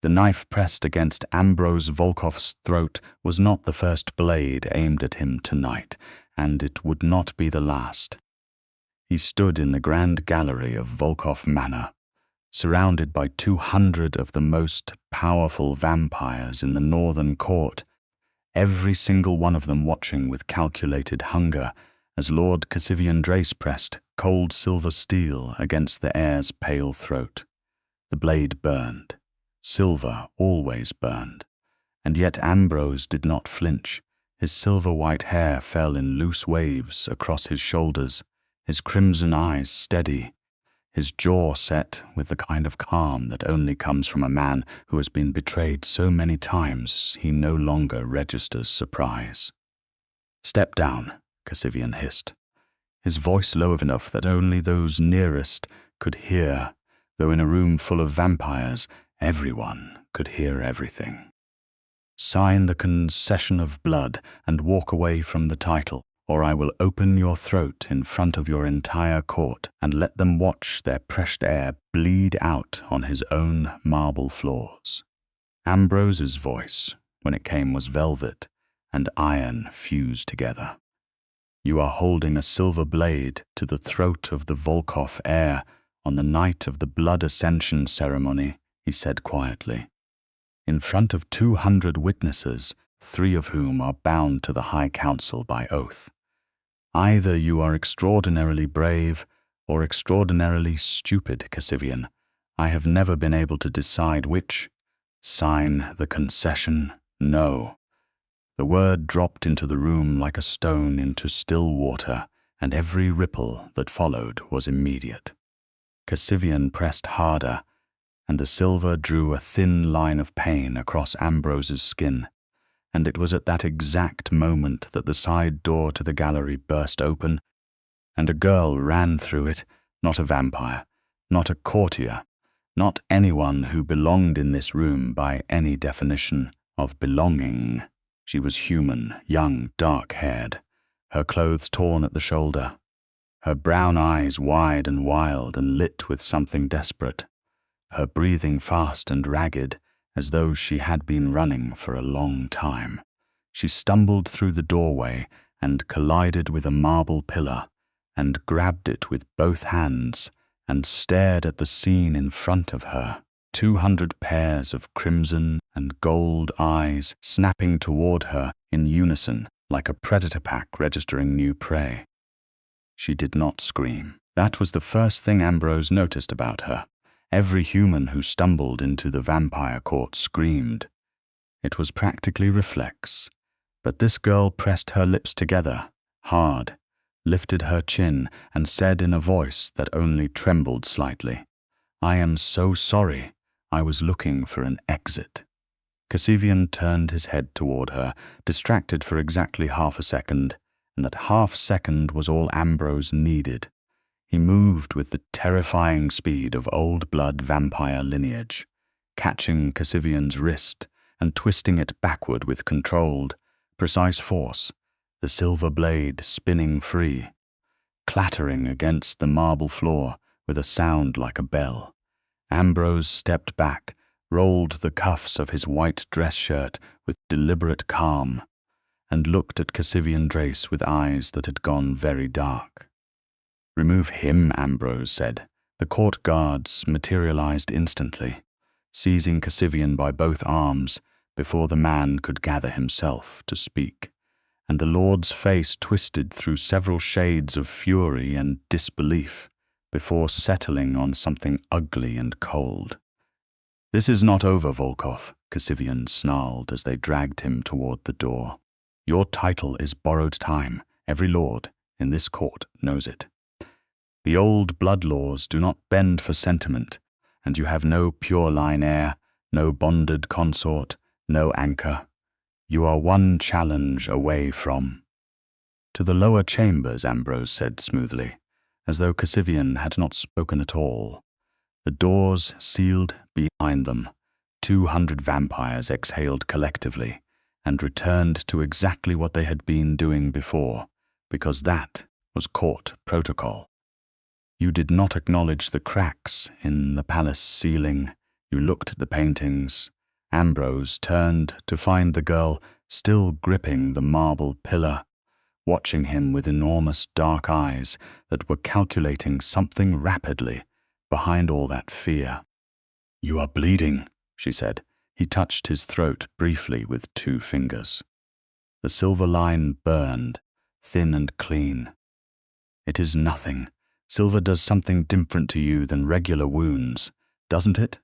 The knife pressed against Ambrose Volkov's throat was not the first blade aimed at him tonight, and it would not be the last. He stood in the grand gallery of Volkov Manor, surrounded by 200 of the most powerful vampires in the northern court, every single one of them watching with calculated hunger as Lord Cassivian Drace pressed cold silver steel against the heir's pale throat. The blade burned. Silver always burned. And yet Ambrose did not flinch. His silver-white hair fell in loose waves across his shoulders, his crimson eyes steady, his jaw set with the kind of calm that only comes from a man who has been betrayed so many times he no longer registers surprise. "Step down," Cassivian hissed, his voice low enough that only those nearest could hear, though in a room full of vampires, everyone could hear everything. "Sign the concession of blood and walk away from the title, or I will open your throat in front of your entire court and let them watch their precious heir bleed out on his own marble floors." Ambrose's voice, when it came, was velvet and iron fused together. "You are holding a silver blade to the throat of the Volkov heir on the night of the blood ascension ceremony," he said quietly, "in front of 200 witnesses, 3 of whom are bound to the High Council by oath. Either you are extraordinarily brave or extraordinarily stupid, Cassivian. I have never been able to decide which. Sign the concession, no." The word dropped into the room like a stone into still water, and every ripple that followed was immediate. Cassivian pressed harder, and the silver drew a thin line of pain across Ambrose's skin, and it was at that exact moment that the side door to the gallery burst open, and a girl ran through it, not a vampire, not a courtier, not anyone who belonged in this room by any definition of belonging. She was human, young, dark-haired, her clothes torn at the shoulder, her brown eyes wide and wild and lit with something desperate, her breathing fast and ragged as though she had been running for a long time. She stumbled through the doorway and collided with a marble pillar and grabbed it with both hands and stared at the scene in front of her. 200 pairs of crimson and gold eyes snapping toward her in unison like a predator pack registering new prey. She did not scream. That was the first thing Ambrose noticed about her. Every human who stumbled into the vampire court screamed. It was practically reflex. But this girl pressed her lips together, hard, lifted her chin, and said in a voice that only trembled slightly, "I am so sorry. I was looking for an exit." Cassivian turned his head toward her, distracted for exactly half a second, and that half second was all Ambrose needed. He moved with the terrifying speed of old blood vampire lineage, catching Cassivian's wrist and twisting it backward with controlled, precise force, the silver blade spinning free, clattering against the marble floor with a sound like a bell. Ambrose stepped back, rolled the cuffs of his white dress shirt with deliberate calm, and looked at Cassivian Drace with eyes that had gone very dark. "Remove him," Ambrose said. The court guards materialized instantly, seizing Cassivian by both arms before the man could gather himself to speak, and the Lord's face twisted through several shades of fury and disbelief before settling on something ugly and cold. "This is not over, Volkov," Cassivian snarled as they dragged him toward the door. "Your title is borrowed time. Every lord in this court knows it. The old blood laws do not bend for sentiment, and you have no pure line heir, no bonded consort, no anchor. You are one challenge away from—" "To the lower chambers," Ambrose said smoothly, as though Cassivian had not spoken at all. The doors sealed behind them. 200 vampires exhaled collectively and returned to exactly what they had been doing before, because that was court protocol. "You did not acknowledge the cracks in the palace ceiling. You looked at the paintings. Ambrose turned to find the girl still gripping the marble pillar, watching him with enormous dark eyes that were calculating something rapidly behind all that fear. "You are bleeding," she said. He touched his throat briefly with 2 fingers. The silver line burned, thin and clean. "It is nothing. Silver does something different to you than regular wounds, doesn't it?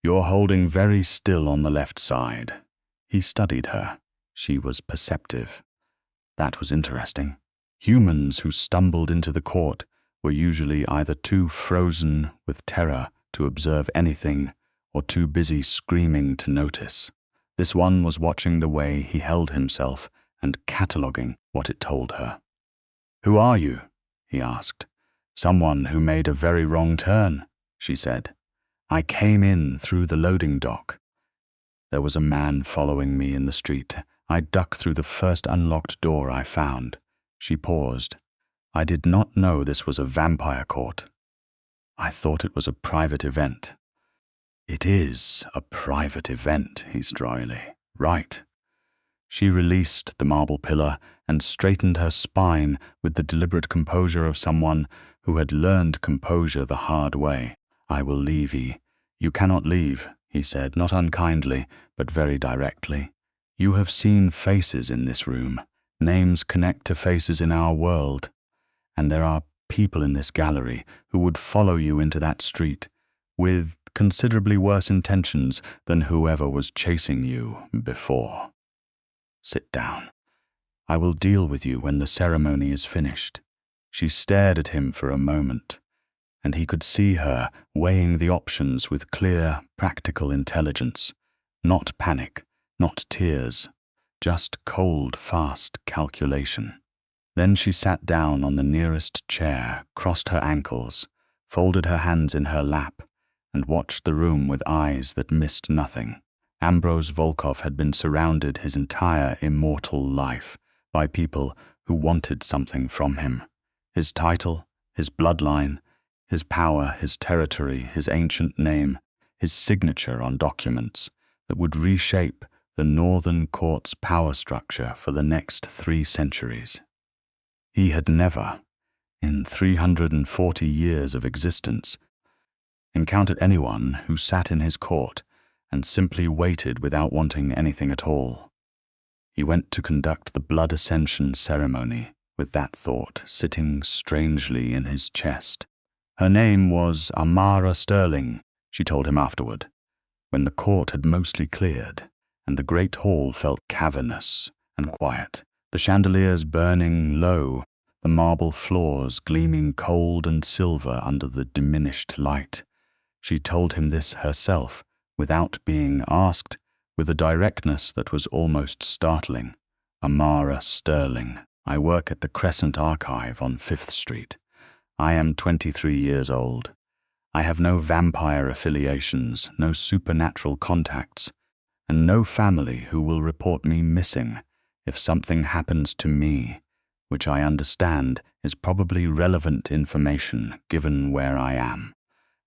You're holding very still on the left side." He studied her. She was perceptive. That was interesting. Humans who stumbled into the court were usually either too frozen with terror to observe anything or too busy screaming to notice. This one was watching the way he held himself and cataloguing what it told her. "Who are you?" he asked. "Someone who made a very wrong turn," she said. "I came in through the loading dock. There was a man following me in the street. I ducked through the first unlocked door I found." She paused. "I did not know this was a vampire court. I thought it was a private event." "It is a private event," he said dryly. "Right." She released the marble pillar and straightened her spine with the deliberate composure of someone who had learned composure the hard way. "I will leave ye." "You cannot leave," he said, not unkindly, but very directly. "You have seen faces in this room. Names connect to faces in our world. And there are people in this gallery who would follow you into that street with considerably worse intentions than whoever was chasing you before. Sit down. I will deal with you when the ceremony is finished." She stared at him for a moment, and he could see her weighing the options with clear, practical intelligence. Not panic, not tears, just cold, fast calculation. Then she sat down on the nearest chair, crossed her ankles, folded her hands in her lap, and watched the room with eyes that missed nothing. Ambrose Volkov had been surrounded his entire immortal life by people who wanted something from him. His title, his bloodline, his power, his territory, his ancient name, his signature on documents that would reshape the Northern Court's power structure for the next 3 centuries. He had never, in 340 years of existence, encountered anyone who sat in his court and simply waited without wanting anything at all. He went to conduct the blood ascension ceremony with that thought sitting strangely in his chest. Her name was Amara Sterling, she told him afterward, when the court had mostly cleared, and the great hall felt cavernous and quiet, the chandeliers burning low, the marble floors gleaming cold and silver under the diminished light. She told him this herself, without being asked, with a directness that was almost startling. "Amara Sterling. I work at the Crescent Archive on 5th Street. I am 23 years old. I have no vampire affiliations, no supernatural contacts, and no family who will report me missing if something happens to me, which I understand is probably relevant information given where I am."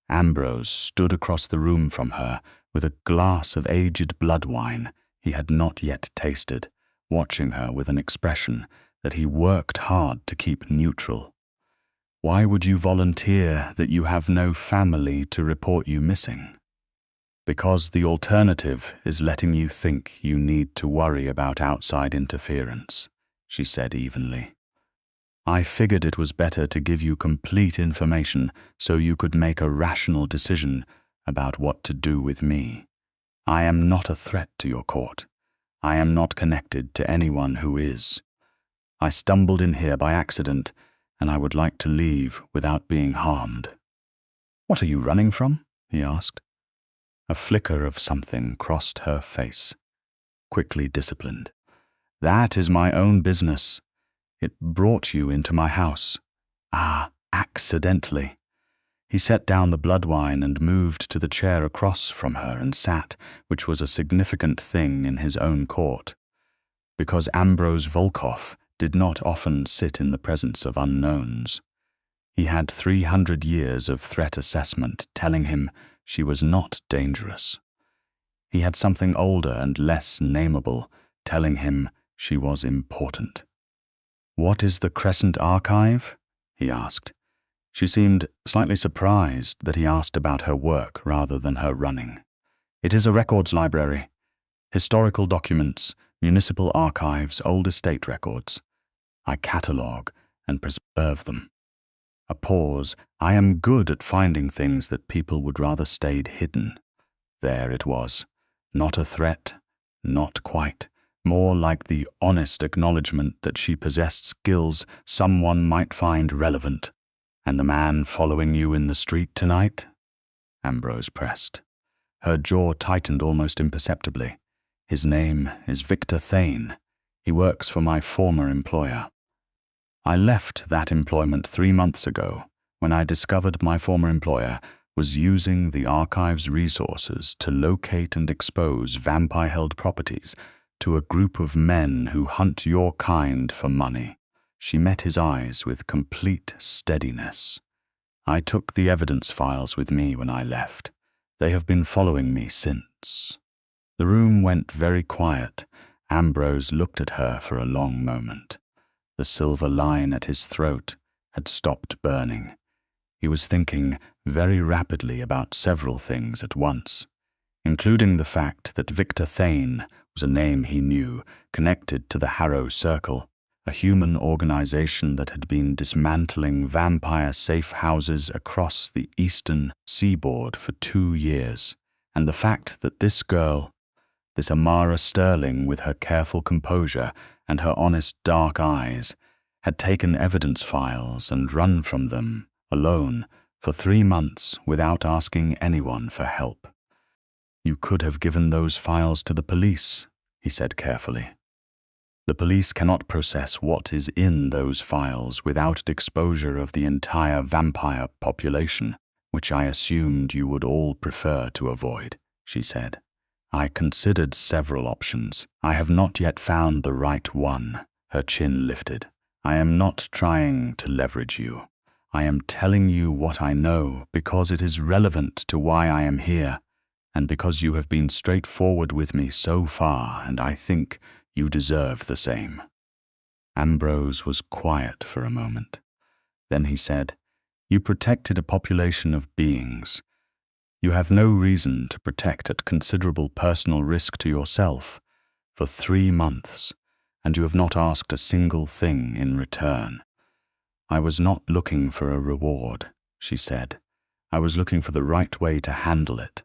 Ambrose stood across the room from her with a glass of aged blood wine he had not yet tasted, watching her with an expression that he worked hard to keep neutral. "Why would you volunteer that you have no family to report you missing?" "Because the alternative is letting you think you need to worry about outside interference," she said evenly. "I figured it was better to give you complete information so you could make a rational decision about what to do with me. I am not a threat to your court. I am not connected to anyone who is. I stumbled in here by accident, and I would like to leave without being harmed." "What are you running from?" he asked. A flicker of something crossed her face, quickly disciplined. "That is my own business. It brought you into my house." "Ah, accidentally." He set down the blood wine and moved to the chair across from her and sat, which was a significant thing in his own court, because Ambrose Volkov did not often sit in the presence of unknowns. He had 300 years of threat assessment telling him she was not dangerous. He had something older and less nameable telling him she was important. "What is the Crescent Archive?" he asked. She seemed slightly surprised that he asked about her work rather than her running. "It is a records library. Historical documents, municipal archives, old estate records. I catalogue and preserve them." A pause. "I am good at finding things that people would rather stayed hidden." There it was. Not a threat, not quite. More like the honest acknowledgement that she possessed skills someone might find relevant. "And the man following you in the street tonight?" Ambrose pressed. Her jaw tightened almost imperceptibly. "His name is Victor Thane. He works for my former employer. I left that employment 3 months ago when I discovered my former employer was using the archive's resources to locate and expose vampire-held properties to a group of men who hunt your kind for money." She met his eyes with complete steadiness. "I took the evidence files with me when I left. They have been following me since." The room went very quiet. Ambrose looked at her for a long moment. The silver line at his throat had stopped burning. He was thinking very rapidly about several things at once, including the fact that Victor Thane was a name he knew connected to the Harrow Circle, a human organization that had been dismantling vampire safe houses across the eastern seaboard for 2 years, and the fact that this girl, this Amara Sterling with her careful composure and her honest dark eyes, had taken evidence files and run from them, alone, for 3 months without asking anyone for help. "You could have given those files to the police," he said carefully. "The police cannot process what is in those files without exposure of the entire vampire population, which I assumed you would all prefer to avoid," she said. "I considered several options. I have not yet found the right one." Her chin lifted. "I am not trying to leverage you. I am telling you what I know because it is relevant to why I am here, and because you have been straightforward with me so far, and I think you deserve the same." Ambrose was quiet for a moment. Then he said, "You protected a population of beings. You have no reason to protect at considerable personal risk to yourself for 3 months, and you have not asked a single thing in return." "I was not looking for a reward," she said. "I was looking for the right way to handle it.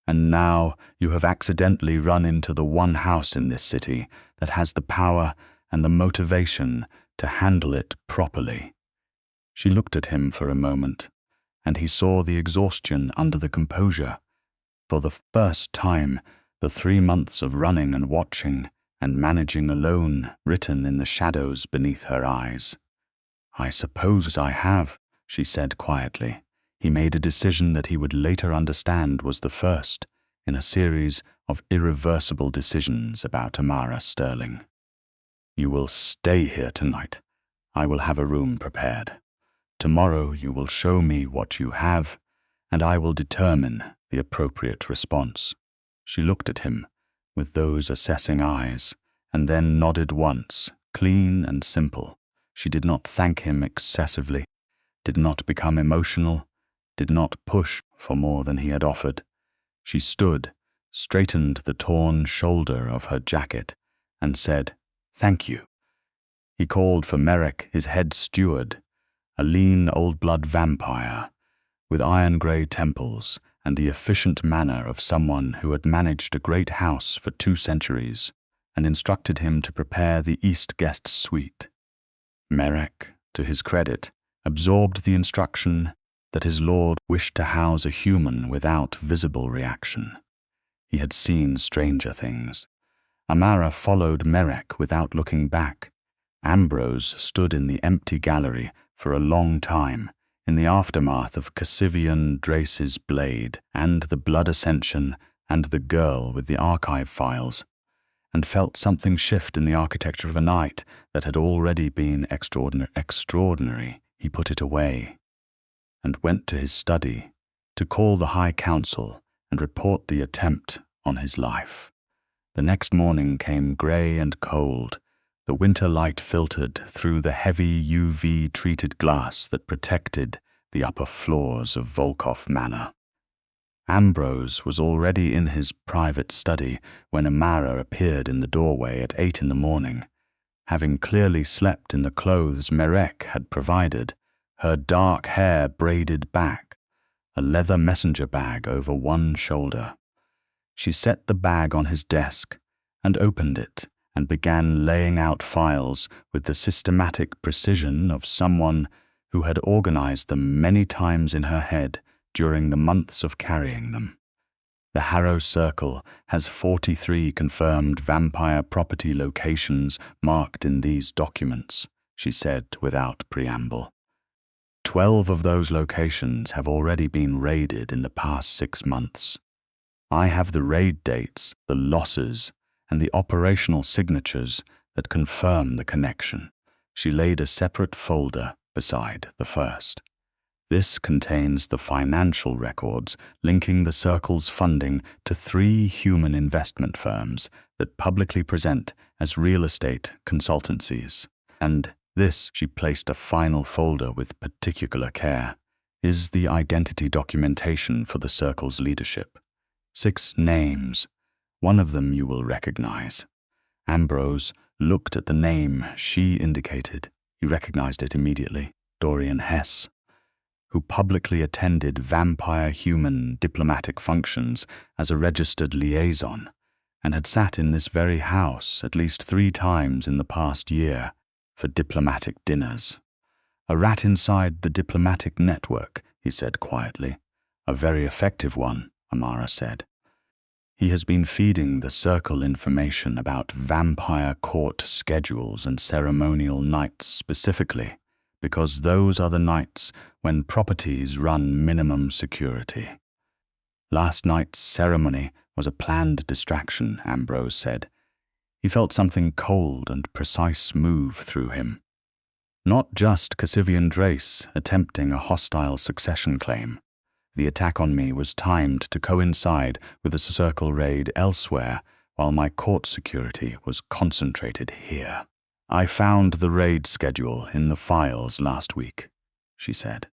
And now you have accidentally run into the one house in this city that has the power and the motivation to handle it properly." She looked at him for a moment, and he saw the exhaustion under the composure. For the first time, the 3 months of running and watching and managing alone written in the shadows beneath her eyes. "I suppose I have," she said quietly. He made a decision that he would later understand was the first in a series of irreversible decisions about Amara Sterling. "You will stay here tonight. I will have a room prepared. Tomorrow you will show me what you have, and I will determine the appropriate response." She looked at him with those assessing eyes, and then nodded once, clean and simple. She did not thank him excessively, did not become emotional, did not push for more than he had offered. She stood, straightened the torn shoulder of her jacket, and said, "Thank you." He called for Merrick, his head steward, a lean old-blood vampire, with iron-grey temples and the efficient manner of someone who had managed a great house for 2 centuries, and instructed him to prepare the East guest suite. Merrick, to his credit, absorbed the instruction that his lord wished to house a human without visible reaction. He had seen stranger things. Amara followed Merrick without looking back. Ambrose stood in the empty gallery for a long time, in the aftermath of Cassivian Drace's blade and the blood ascension and the girl with the archive files, and felt something shift in the architecture of a night that had already been extraordinary. He put it away and went to his study to call the High Council and report the attempt on his life. The next morning came grey and cold. The winter light filtered through the heavy UV-treated glass that protected the upper floors of Volkov Manor. Ambrose was already in his private study when Amara appeared in the doorway at 8 in the morning. Having clearly slept in the clothes Merek had provided, her dark hair braided back, a leather messenger bag over one shoulder. She set the bag on his desk and opened it and began laying out files with the systematic precision of someone who had organized them many times in her head during the months of carrying them. The Harrow Circle has 43 confirmed vampire property locations marked in these documents, she said without preamble. 12 of those locations have already been raided in the past 6 months. I have the raid dates, the losses, and the operational signatures that confirm the connection. She laid a separate folder beside the first. This contains the financial records linking the Circle's funding to 3 human investment firms that publicly present as real estate consultancies. And this, she placed a final folder with particular care, is the identity documentation for the Circle's leadership. 6 names. One of them you will recognize. Ambrose looked at the name she indicated. He recognized it immediately. Dorian Hess, who publicly attended vampire-human diplomatic functions as a registered liaison and had sat in this very house at least 3 times in the past year for diplomatic dinners. A rat inside the diplomatic network, he said quietly. A very effective one, Amara said. He has been feeding the Circle information about vampire court schedules and ceremonial nights specifically, because those are the nights when properties run minimum security. Last night's ceremony was a planned distraction, Ambrose said. He felt something cold and precise move through him. Not just Cassivian Drace attempting a hostile succession claim. The attack on me was timed to coincide with a Circle raid elsewhere, while my court security was concentrated here. I found the raid schedule in the files last week, she said.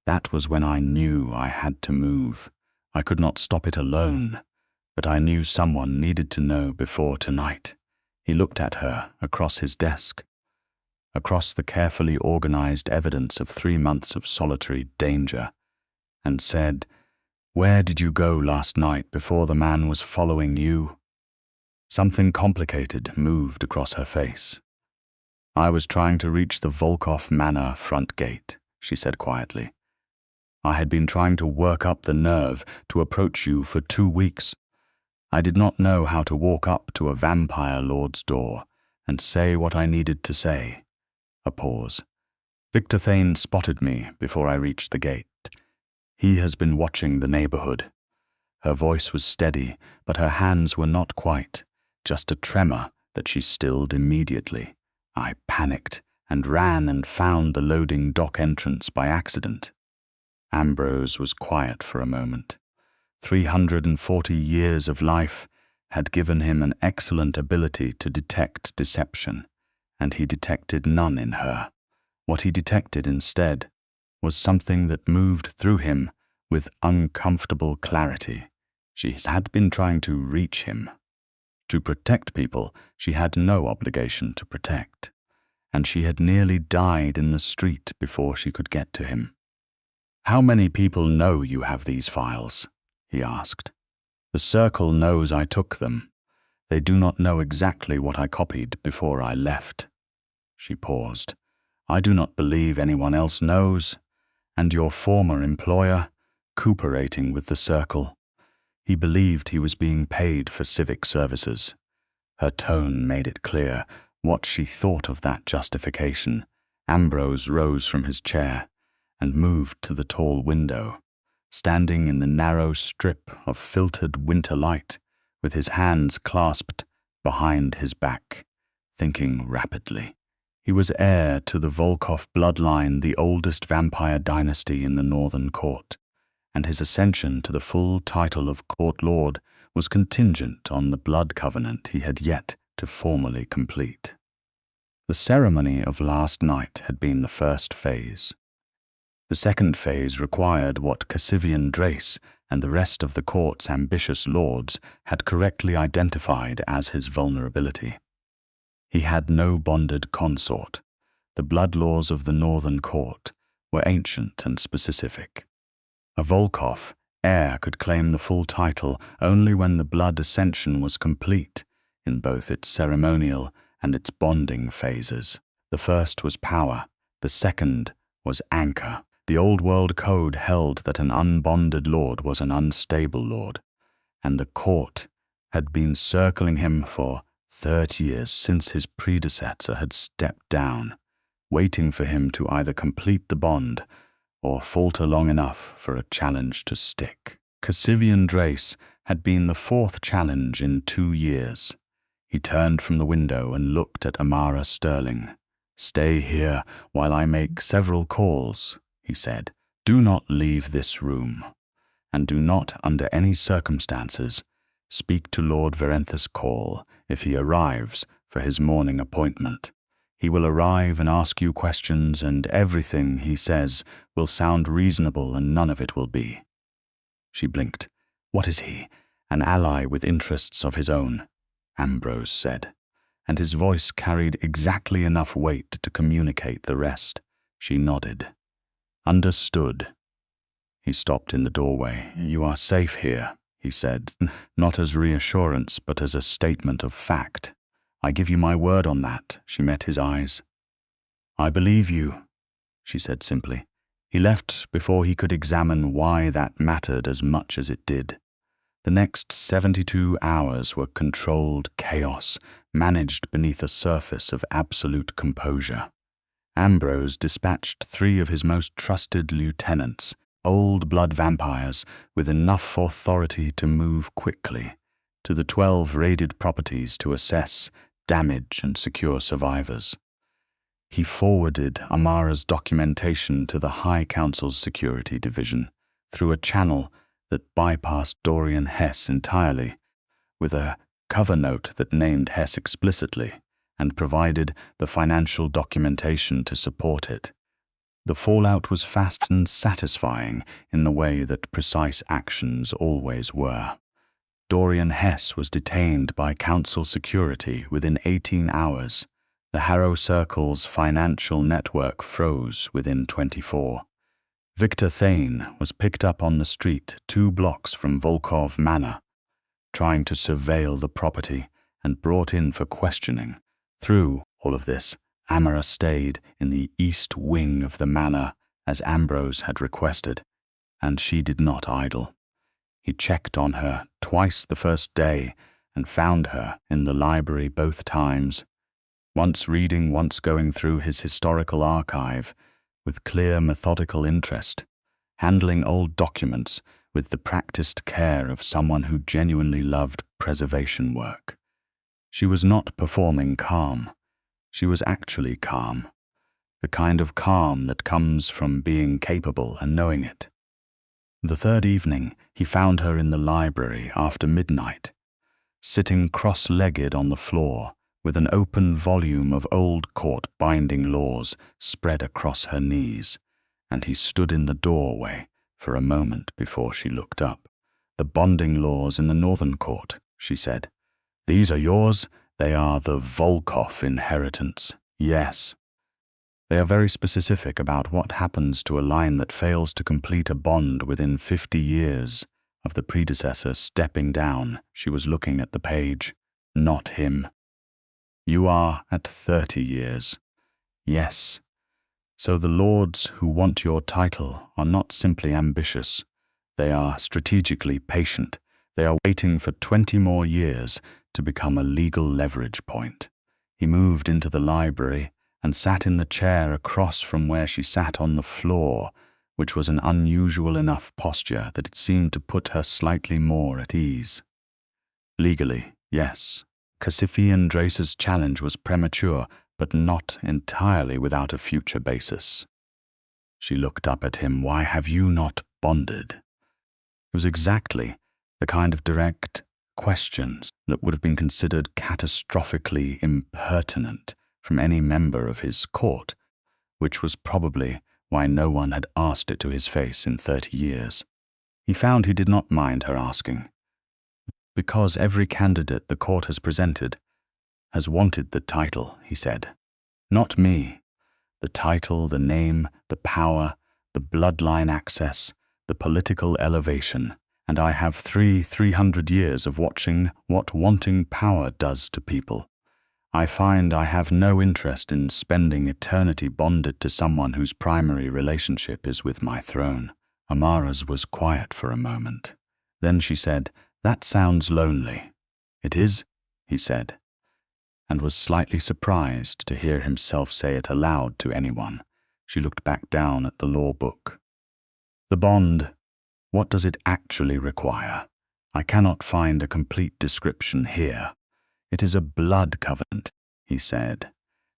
That was when I knew I had to move. I could not stop it alone, but I knew someone needed to know before tonight. He looked at her across his desk, across the carefully organized evidence of 3 months of solitary danger, and said, "Where did you go last night before the man was following you?" Something complicated moved across her face. I was trying to reach the Volkov Manor front gate, she said quietly. I had been trying to work up the nerve to approach you for 2 weeks. I did not know how to walk up to a vampire lord's door and say what I needed to say. A pause. Victor Thane spotted me before I reached the gate. He has been watching the neighborhood. Her voice was steady, but her hands were not quite, just a tremor that she stilled immediately. I panicked and ran and found the loading dock entrance by accident. Ambrose was quiet for a moment. 340 years of life had given him an excellent ability to detect deception, and he detected none in her. What he detected instead was something that moved through him with uncomfortable clarity. She had been trying to reach him. To protect people she had no obligation to protect, and she had nearly died in the street before she could get to him. "How many people know you have these files?" he asked. "The Circle knows I took them. They do not know exactly what I copied before I left." She paused. "I do not believe anyone else knows. And your former employer, cooperating with the Circle. He believed he was being paid for civic services." Her tone made it clear what she thought of that justification. Ambrose rose from his chair and moved to the tall window, standing in the narrow strip of filtered winter light, with his hands clasped behind his back, thinking rapidly. He was heir to the Volkov bloodline, the oldest vampire dynasty in the Northern Court, and his ascension to the full title of court lord was contingent on the blood covenant he had yet to formally complete. The ceremony of last night had been the first phase. The second phase required what Cassivian Drace and the rest of the court's ambitious lords had correctly identified as his vulnerability. He had no bonded consort. The blood laws of the Northern Court were ancient and specific. A Volkov, heir, could claim the full title only when the blood ascension was complete in both its ceremonial and its bonding phases. The first was power, the second was anchor. The Old World Code held that an unbonded lord was an unstable lord, and the court had been circling him for 30 years since his predecessor had stepped down, waiting for him to either complete the bond or falter long enough for a challenge to stick. Cassivian Drace had been the fourth challenge in 2 years. He turned from the window and looked at Amara Sterling. "Stay here while I make several calls," he said. "Do not leave this room, and do not, under any circumstances, speak to Lord Verenthus Call if he arrives for his morning appointment. He will arrive and ask you questions, and everything he says will sound reasonable and none of it will be." She blinked. "What is he? An ally with interests of his own?" Ambrose said, and his voice carried exactly enough weight to communicate the rest. She nodded. "Understood." He stopped in the doorway. "You are safe here," he said, not as reassurance but as a statement of fact. "I give you my word on that." She met his eyes. "I believe you," she said simply. He left before he could examine why that mattered as much as it did. The next 72 hours were controlled chaos, managed beneath a surface of absolute composure. Ambrose dispatched 3 of his most trusted lieutenants, old blood vampires with enough authority to move quickly, to the 12 raided properties to assess damage and secure survivors. He forwarded Amara's documentation to the High Council's Security Division through a channel that bypassed Dorian Hess entirely, with a cover note that named Hess explicitly and provided the financial documentation to support it. The fallout was fast and satisfying in the way that precise actions always were. Dorian Hess was detained by Council security within 18 hours. The Harrow Circle's financial network froze within 24. Victor Thane was picked up on the street 2 blocks from Volkov Manor, trying to surveil the property, and brought in for questioning. Through all of this, Amara stayed in the east wing of the manor as Ambrose had requested, and she did not idle. He checked on her twice the first day and found her in the library both times, once reading, once going through his historical archive with clear methodical interest, handling old documents with the practiced care of someone who genuinely loved preservation work. She was not performing calm. She was actually calm, the kind of calm that comes from being capable and knowing it. The third evening, he found her in the library after midnight, sitting cross-legged on the floor, with an open volume of old court binding laws spread across her knees, and he stood in the doorway for a moment before she looked up. "The bonding laws in the Northern Court," she said. "These are yours? They are the Volkov inheritance." "Yes." "They are very specific about what happens to a line that fails to complete a bond within 50 years of the predecessor stepping down." She was looking at the page. "Not him." "You are at 30 years. "Yes." "So the lords who want your title are not simply ambitious. They are strategically patient. They are waiting for 20 more years to become a legal leverage point." He moved into the library and sat in the chair across from where she sat on the floor, which was an unusual enough posture that it seemed to put her slightly more at ease. "Legally, yes. Cassivian Drace's challenge was premature, but not entirely without a future basis." She looked up at him. "Why have you not bonded?" was exactly the kind of direct questions that would have been considered catastrophically impertinent from any member of his court, which was probably why no one had asked it to his face in 30 years. He found he did not mind her asking, because every candidate the court has presented has wanted the title, he said. Not me. The title, the name, the power, the bloodline access, the political elevation, and I have 300 years of watching what wanting power does to people. I find I have no interest in spending eternity bonded to someone whose primary relationship is with my throne. Amara's was quiet for a moment. Then she said, "That sounds lonely." "It is," he said, and was slightly surprised to hear himself say it aloud to anyone. She looked back down at the law book. "The bond, what does it actually require? I cannot find a complete description here. It is a blood covenant," he said,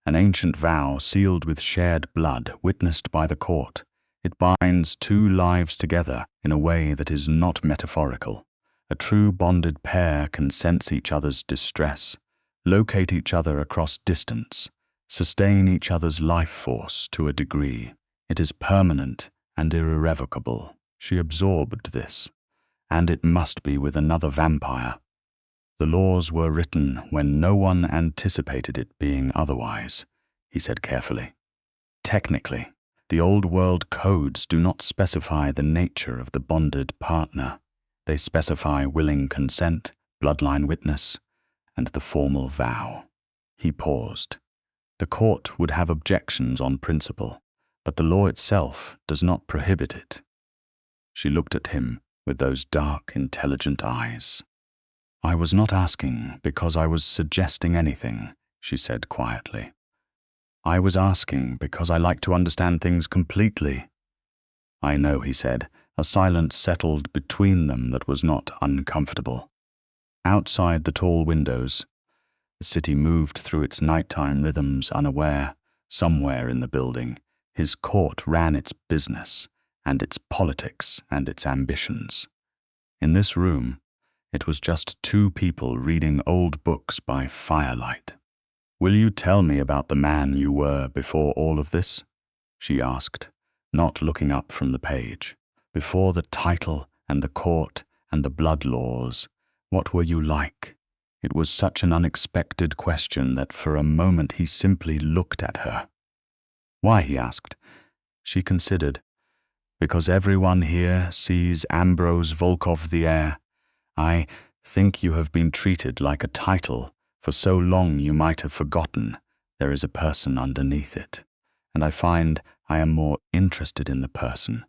"an ancient vow sealed with shared blood witnessed by the court. It binds two lives together in a way that is not metaphorical. A true bonded pair can sense each other's distress, locate each other across distance, sustain each other's life force to a degree. It is permanent and irrevocable." She absorbed this, and it must be with another vampire. The laws were written when no one anticipated it being otherwise, he said carefully. Technically, the old world codes do not specify the nature of the bonded partner. They specify willing consent, bloodline witness, and the formal vow. He paused. The court would have objections on principle, but the law itself does not prohibit it. She looked at him with those dark, intelligent eyes. "I was not asking because I was suggesting anything," she said quietly. "I was asking because I like to understand things completely." "I know," he said. A silence settled between them that was not uncomfortable. Outside the tall windows, the city moved through its nighttime rhythms unaware. Somewhere in the building, his court ran its business, and its politics and its ambitions. In this room, it was just two people reading old books by firelight. "Will you tell me about the man you were before all of this?" she asked, not looking up from the page. "Before the title and the court and the blood laws, what were you like?" It was such an unexpected question that for a moment he simply looked at her. "Why?" he asked. She considered. "Because everyone here sees Ambrose Volkov the heir. I think you have been treated like a title for so long you might have forgotten there is a person underneath it, and I find I am more interested in the person."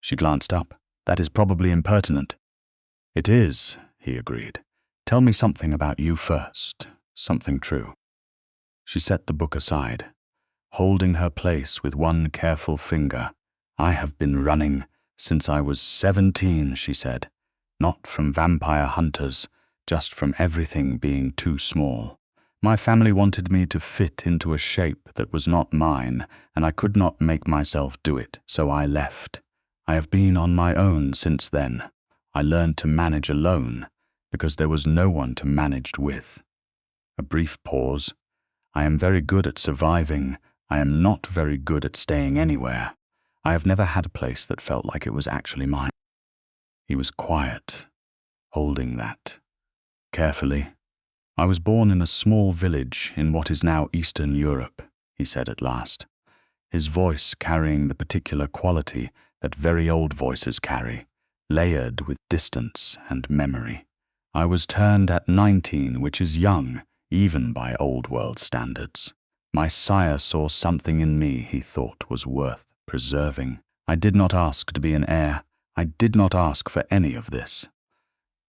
She glanced up. "That is probably impertinent." "It is," he agreed. "Tell me something about you first, something true." She set the book aside, holding her place with one careful finger. "I have been running since I was 17, she said. "Not from vampire hunters, just from everything being too small. My family wanted me to fit into a shape that was not mine, and I could not make myself do it, so I left. I have been on my own since then. I learned to manage alone, because there was no one to manage with." A brief pause. "I am very good at surviving. I am not very good at staying anywhere. I have never had a place that felt like it was actually mine." He was quiet, holding that. Carefully. "I was born in a small village in what is now Eastern Europe," he said at last, his voice carrying the particular quality that very old voices carry, layered with distance and memory. "I was turned at 19, which is young, even by old world standards. My sire saw something in me he thought was worth preserving. I did not ask to be an heir. I did not ask for any of this.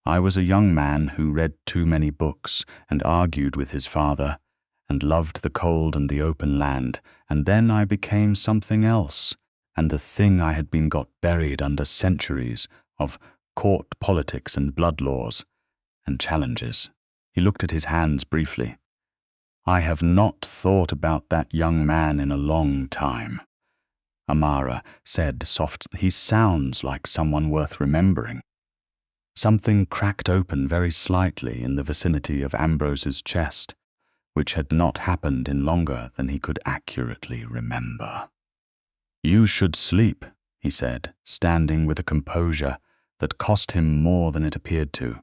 I was a young man who read too many books and argued with his father and loved the cold and the open land, and then I became something else, and the thing I had been got buried under centuries of court politics and blood laws and challenges." He looked at his hands briefly. "I have not thought about that young man in a long time." Amara said softly, "He sounds like someone worth remembering." Something cracked open very slightly in the vicinity of Ambrose's chest, which had not happened in longer than he could accurately remember. "You should sleep," he said, standing with a composure that cost him more than it appeared to.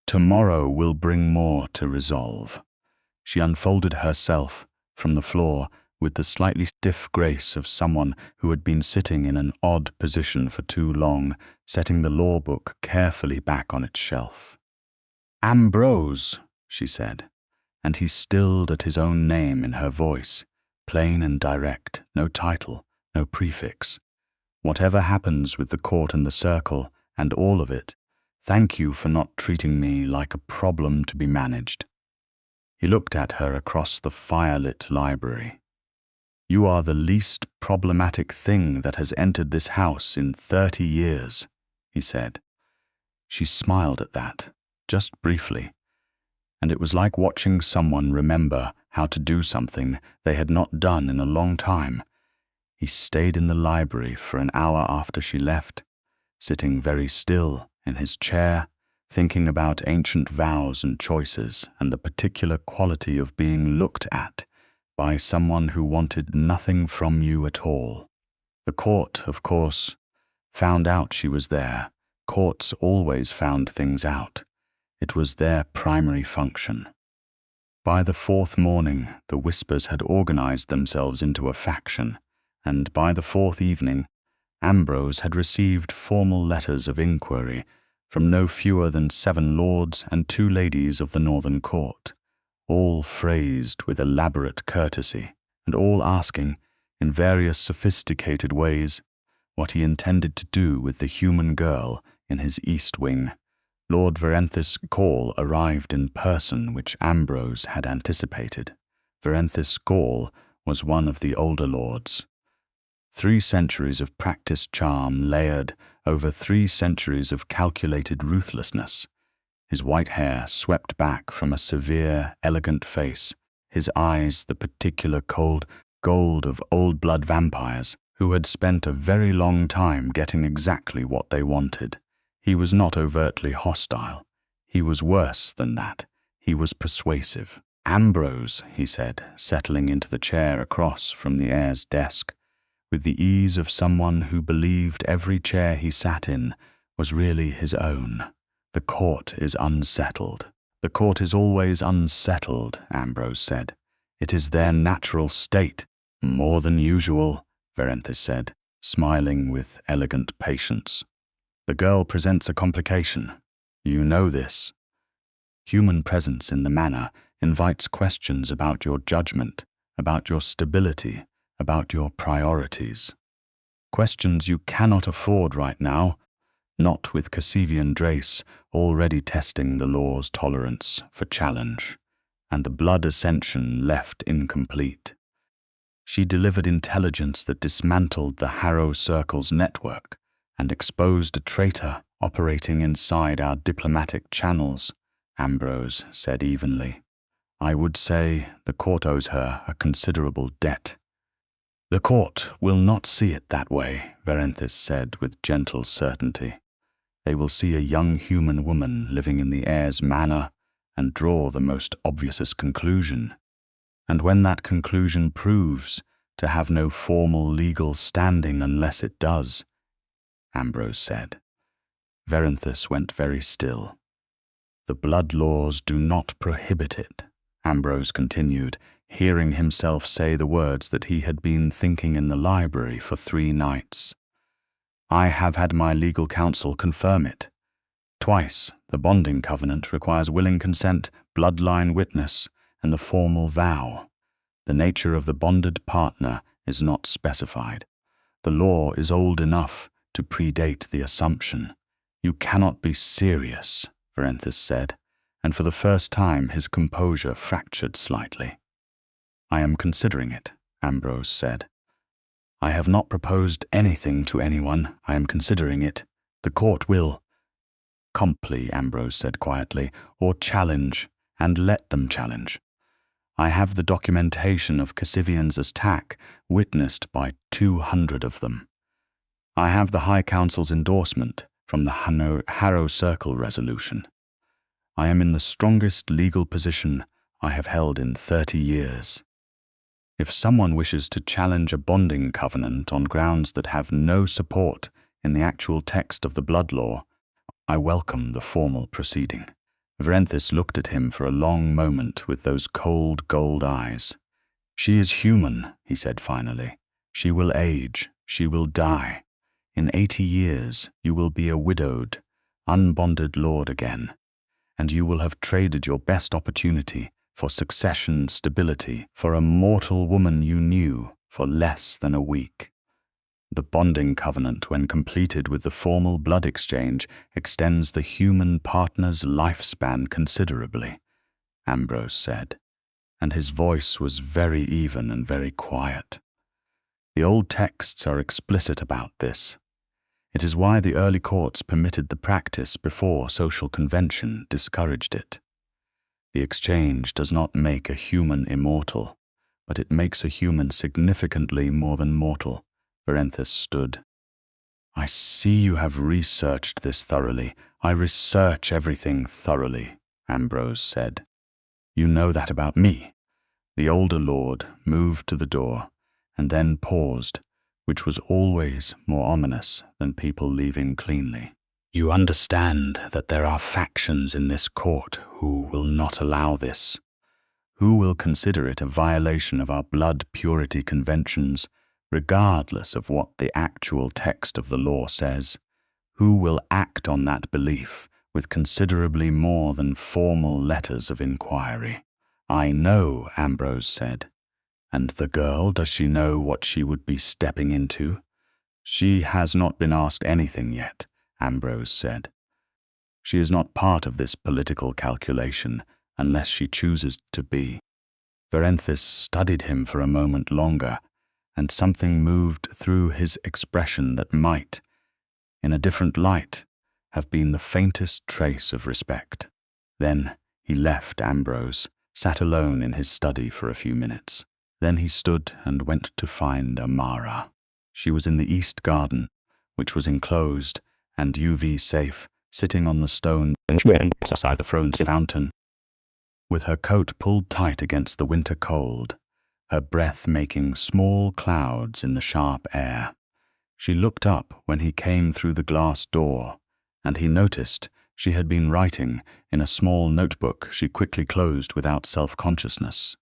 "Tomorrow will bring more to resolve." She unfolded herself from the floor with the slightly stiff grace of someone who had been sitting in an odd position for too long, setting the law book carefully back on its shelf. "Ambrose," she said, and he stilled at his own name in her voice, plain and direct, no title, no prefix. "Whatever happens with the court and the circle, and all of it, thank you for not treating me like a problem to be managed." He looked at her across the firelit library. "You are the least problematic thing that has entered this house in 30 years, he said. She smiled at that, just briefly, and it was like watching someone remember how to do something they had not done in a long time. He stayed in the library for an hour after she left, sitting very still in his chair, thinking about ancient vows and choices and the particular quality of being looked at by someone who wanted nothing from you at all. The court, of course, found out she was there. Courts always found things out. It was their primary function. By the fourth morning, the Whispers had organized themselves into a faction, and by the fourth evening, Ambrose had received formal letters of inquiry from no fewer than 7 lords and 2 ladies of the Northern Court, all phrased with elaborate courtesy, and all asking, in various sophisticated ways, what he intended to do with the human girl in his East Wing. Lord Verenthis' call arrived in person, which Ambrose had anticipated. Verenthis Gall was one of the older lords. 3 centuries of practiced charm layered over 3 centuries of calculated ruthlessness. His white hair swept back from a severe, elegant face, his eyes the particular cold gold of old-blood vampires who had spent a very long time getting exactly what they wanted. He was not overtly hostile. He was worse than that. He was persuasive. "Ambrose," he said, settling into the chair across from the heir's desk, with the ease of someone who believed every chair he sat in was really his own. "The court is unsettled." "The court is always unsettled," Ambrose said. "It is their natural state." "More than usual," Verenthis said, smiling with elegant patience. "The girl presents a complication. You know this. Human presence in the manor invites questions about your judgment, about your stability, about your priorities. Questions you cannot afford right now, not with Cassivian Drace already testing the law's tolerance for challenge, and the blood ascension left incomplete. She delivered intelligence that dismantled the Harrow Circle's network and exposed a traitor operating inside our diplomatic channels," Ambrose said evenly. "I would say the court owes her a considerable debt." "The court will not see it that way," Verenthis said with gentle certainty. "They will see a young human woman living in the heir's manor and draw the most obvious conclusion. And when that conclusion proves to have no formal legal standing unless it does," Ambrose said. Verenthis went very still. "The blood laws do not prohibit it," Ambrose continued, hearing himself say the words that he had been thinking in the library for 3 nights. "I have had my legal counsel confirm it. Twice, the bonding covenant requires willing consent, bloodline witness, and the formal vow. The nature of the bonded partner is not specified. The law is old enough to predate the assumption. You cannot be serious," Verenthis said, and for the first time his composure fractured slightly. "I am considering it," Ambrose said. "I have not proposed anything to anyone. I am considering it. The court will—" "Comply," Ambrose said quietly, "or challenge, and let them challenge. I have the documentation of Cassivian's attack witnessed by 200 of them. I have the High Council's endorsement from the Harrow Circle resolution. I am in the strongest legal position I have held in 30 years. If someone wishes to challenge a bonding covenant on grounds that have no support in the actual text of the blood law, I welcome the formal proceeding." Verenthis looked at him for a long moment with those cold gold eyes. "She is human," he said finally. "She will age. She will die. In 80 years, you will be a widowed, unbonded lord again, and you will have traded your best opportunity for succession stability for a mortal woman you knew for less than a week. The bonding covenant, when completed with the formal blood exchange, extends the human partner's lifespan considerably," Ambrose said, and his voice was very even and very quiet. "The old texts are explicit about this. It is why the early courts permitted the practice before social convention discouraged it. The exchange does not make a human immortal, but it makes a human significantly more than mortal." Verenthis stood. "I see you have researched this thoroughly." "I research everything thoroughly," Ambrose said. "You know that about me." The older lord moved to the door and then paused, which was always more ominous than people leaving cleanly. "You understand that there are factions in this court who will not allow this, who will consider it a violation of our blood purity conventions, regardless of what the actual text of the law says, who will act on that belief with considerably more than formal letters of inquiry." "I know," Ambrose said. "And the girl, does she know what she would be stepping into?" "She has not been asked anything yet," Ambrose said. "She is not part of this political calculation unless she chooses to be." Verenthis studied him for a moment longer, and something moved through his expression that might, in a different light, have been the faintest trace of respect. Then he left Ambrose, sat alone in his study for a few minutes. Then he stood and went to find Amara. She was in the east garden, which was enclosed and UV safe, sitting on the stone bench beside the frozen fountain, with her coat pulled tight against the winter cold, her breath making small clouds in the sharp air. She looked up when he came through the glass door, and he noticed she had been writing in a small notebook she quickly closed without self-consciousness.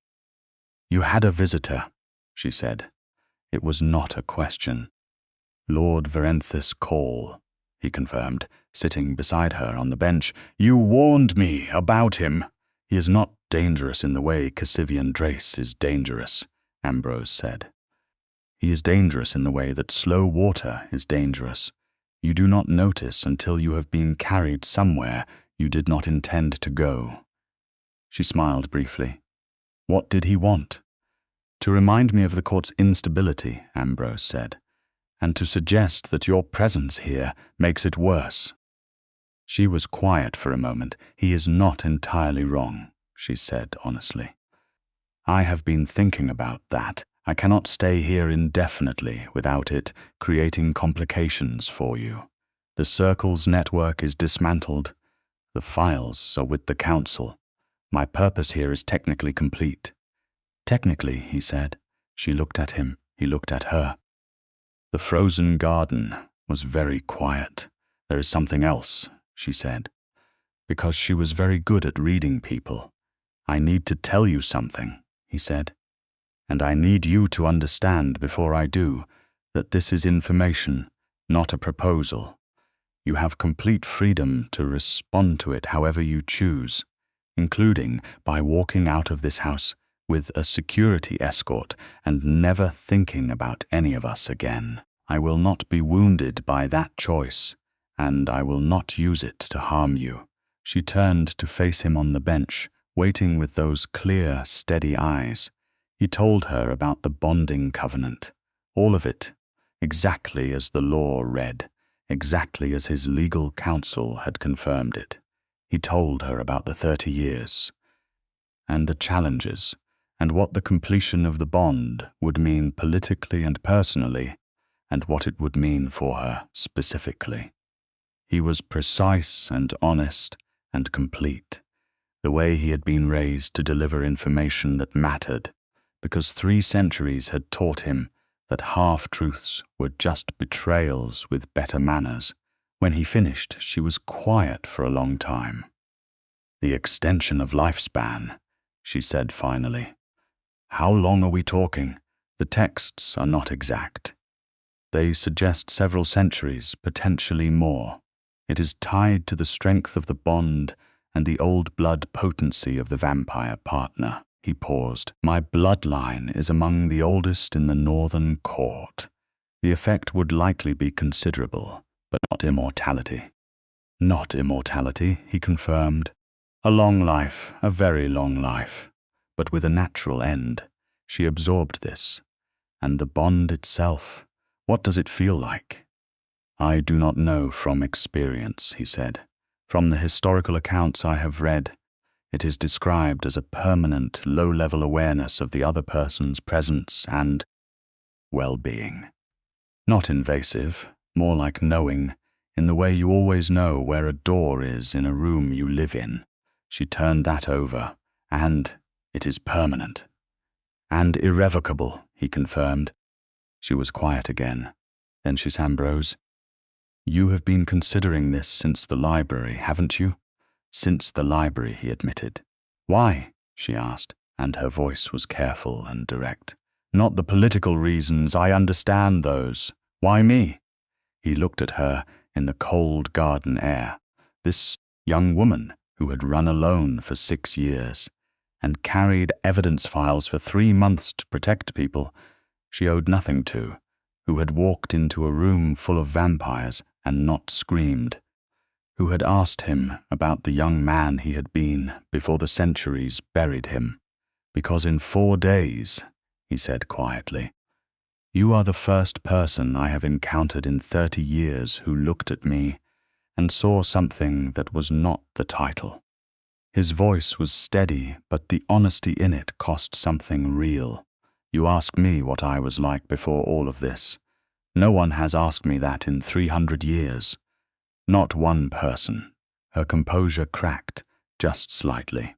"You had a visitor," she said. It was not a question. "Lord Verenthis Call," he confirmed, sitting beside her on the bench. "You warned me about him. He is not dangerous in the way Cassivian Drace is dangerous," Ambrose said. "He is dangerous in the way that slow water is dangerous. You do not notice until you have been carried somewhere you did not intend to go." She smiled briefly. "What did he want?" "To remind me of the court's instability," Ambrose said, "and to suggest that your presence here makes it worse." She was quiet for a moment. "He is not entirely wrong," she said honestly. "I have been thinking about that. I cannot stay here indefinitely without it creating complications for you. The Circle's network is dismantled. The files are with the Council. My purpose here is technically complete." "Technically," he said. She looked at him. He looked at her. The frozen garden was very quiet. "There is something else," she said, because she was very good at reading people. "I need to tell you something," he said, "and I need you to understand before I do that this is information, not a proposal. You have complete freedom to respond to it however you choose, including by walking out of this house with a security escort and never thinking about any of us again. I will not be wounded by that choice, and I will not use it to harm you." She turned to face him on the bench, waiting with those clear, steady eyes. He told her about the bonding covenant, all of it, exactly as the law read, exactly as his legal counsel had confirmed it. He told her about the 30 years, and the challenges, and what the completion of the bond would mean politically and personally, and what it would mean for her specifically. He was precise and honest and complete, the way he had been raised to deliver information that mattered, because 3 centuries had taught him that half-truths were just betrayals with better manners. When he finished, she was quiet for a long time. "The extension of lifespan," she said finally. "How long are we talking? The texts are not exact. They suggest several centuries, potentially more. It is tied to the strength of the bond and the old blood potency of the vampire partner." He paused. "My bloodline is among the oldest in the Northern Court. The effect would likely be considerable, but not immortality." "Not immortality," he confirmed. "A long life, a very long life, but with a natural end." She absorbed this. "And the bond itself, what does it feel like?" "I do not know from experience," he said. "From the historical accounts I have read, it is described as a permanent, low-level awareness of the other person's presence and well-being. Not invasive, more like knowing, in the way you always know where a door is in a room you live in." She turned that over, "and it is permanent." "And irrevocable," he confirmed. She was quiet again. Then she said, "Ambrose, you have been considering this since the library, haven't you?" "Since the library," he admitted. "Why?" she asked, and her voice was careful and direct. "Not the political reasons, I understand those. Why me?" He looked at her in the cold garden air. This young woman who had run alone for 6 years and carried evidence files for 3 months to protect people she owed nothing to, who had walked into a room full of vampires and not screamed, who had asked him about the young man he had been before the centuries buried him. "Because in 4 days," he said quietly, "you are the first person I have encountered in 30 years who looked at me and saw something that was not the title." His voice was steady, but the honesty in it cost something real. "You ask me what I was like before all of this. No one has asked me that in 300 years. Not one person." Her composure cracked, just slightly.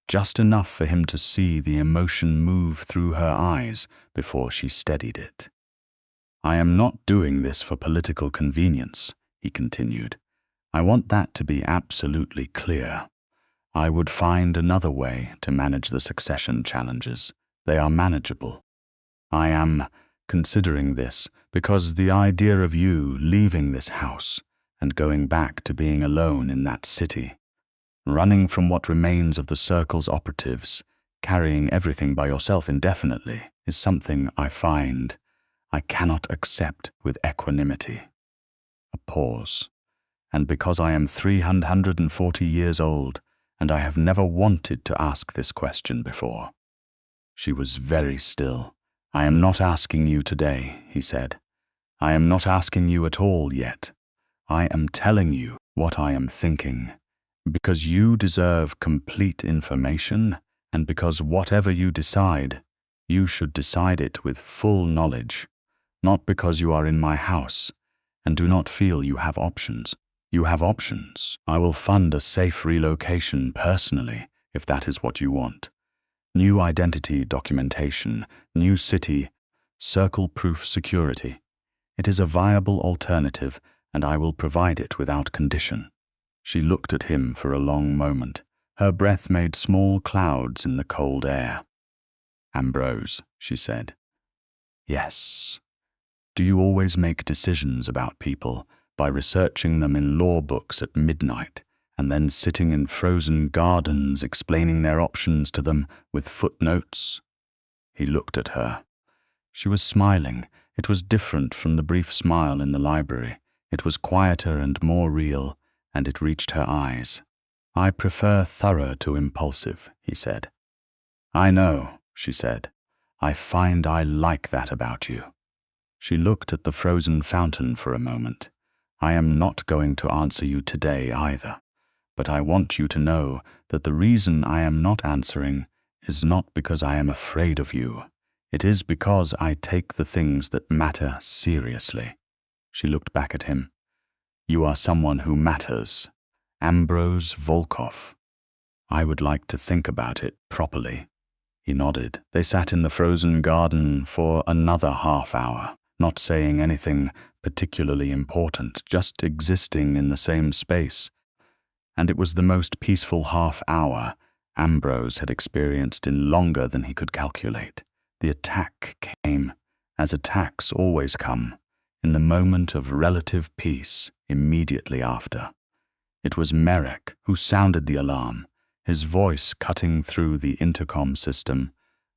Just enough for him to see the emotion move through her eyes before she steadied it. "I am not doing this for political convenience," he continued. "I want that to be absolutely clear. I would find another way to manage the succession challenges. They are manageable. I am considering this because the idea of you leaving this house and going back to being alone in that city, running from what remains of the Circle's operatives, carrying everything by yourself indefinitely, is something I find I cannot accept with equanimity." A pause. "And because I am 340 years old, and I have never wanted to ask this question before." She was very still. "I am not asking you today," he said. "I am not asking you at all yet. I am telling you what I am thinking, because you deserve complete information, and because whatever you decide, you should decide it with full knowledge, not because you are in my house and do not feel you have options. You have options. I will fund a safe relocation personally, if that is what you want. New identity documentation, new city, circle-proof security. It is a viable alternative, and I will provide it without condition." She looked at him for a long moment. Her breath made small clouds in the cold air. "Ambrose," she said. "Yes. Do you always make decisions about people by researching them in law books at midnight and then sitting in frozen gardens explaining their options to them with footnotes?" He looked at her. She was smiling. It was different from the brief smile in the library. It was quieter and more real, and it reached her eyes. "I prefer thorough to impulsive," he said. "I know," she said. "I find I like that about you." She looked at the frozen fountain for a moment. "I am not going to answer you today either, but I want you to know that the reason I am not answering is not because I am afraid of you. It is because I take the things that matter seriously." She looked back at him. You are someone who matters. Ambrose Volkov. I would like to think about it properly. He nodded. They sat in the frozen garden for another half-hour, not saying anything particularly important, just existing in the same space. And it was the most peaceful half-hour Ambrose had experienced in longer than he could calculate. The attack came, as attacks always come, in the moment of relative peace immediately after. It was Merrick who sounded the alarm, his voice cutting through the intercom system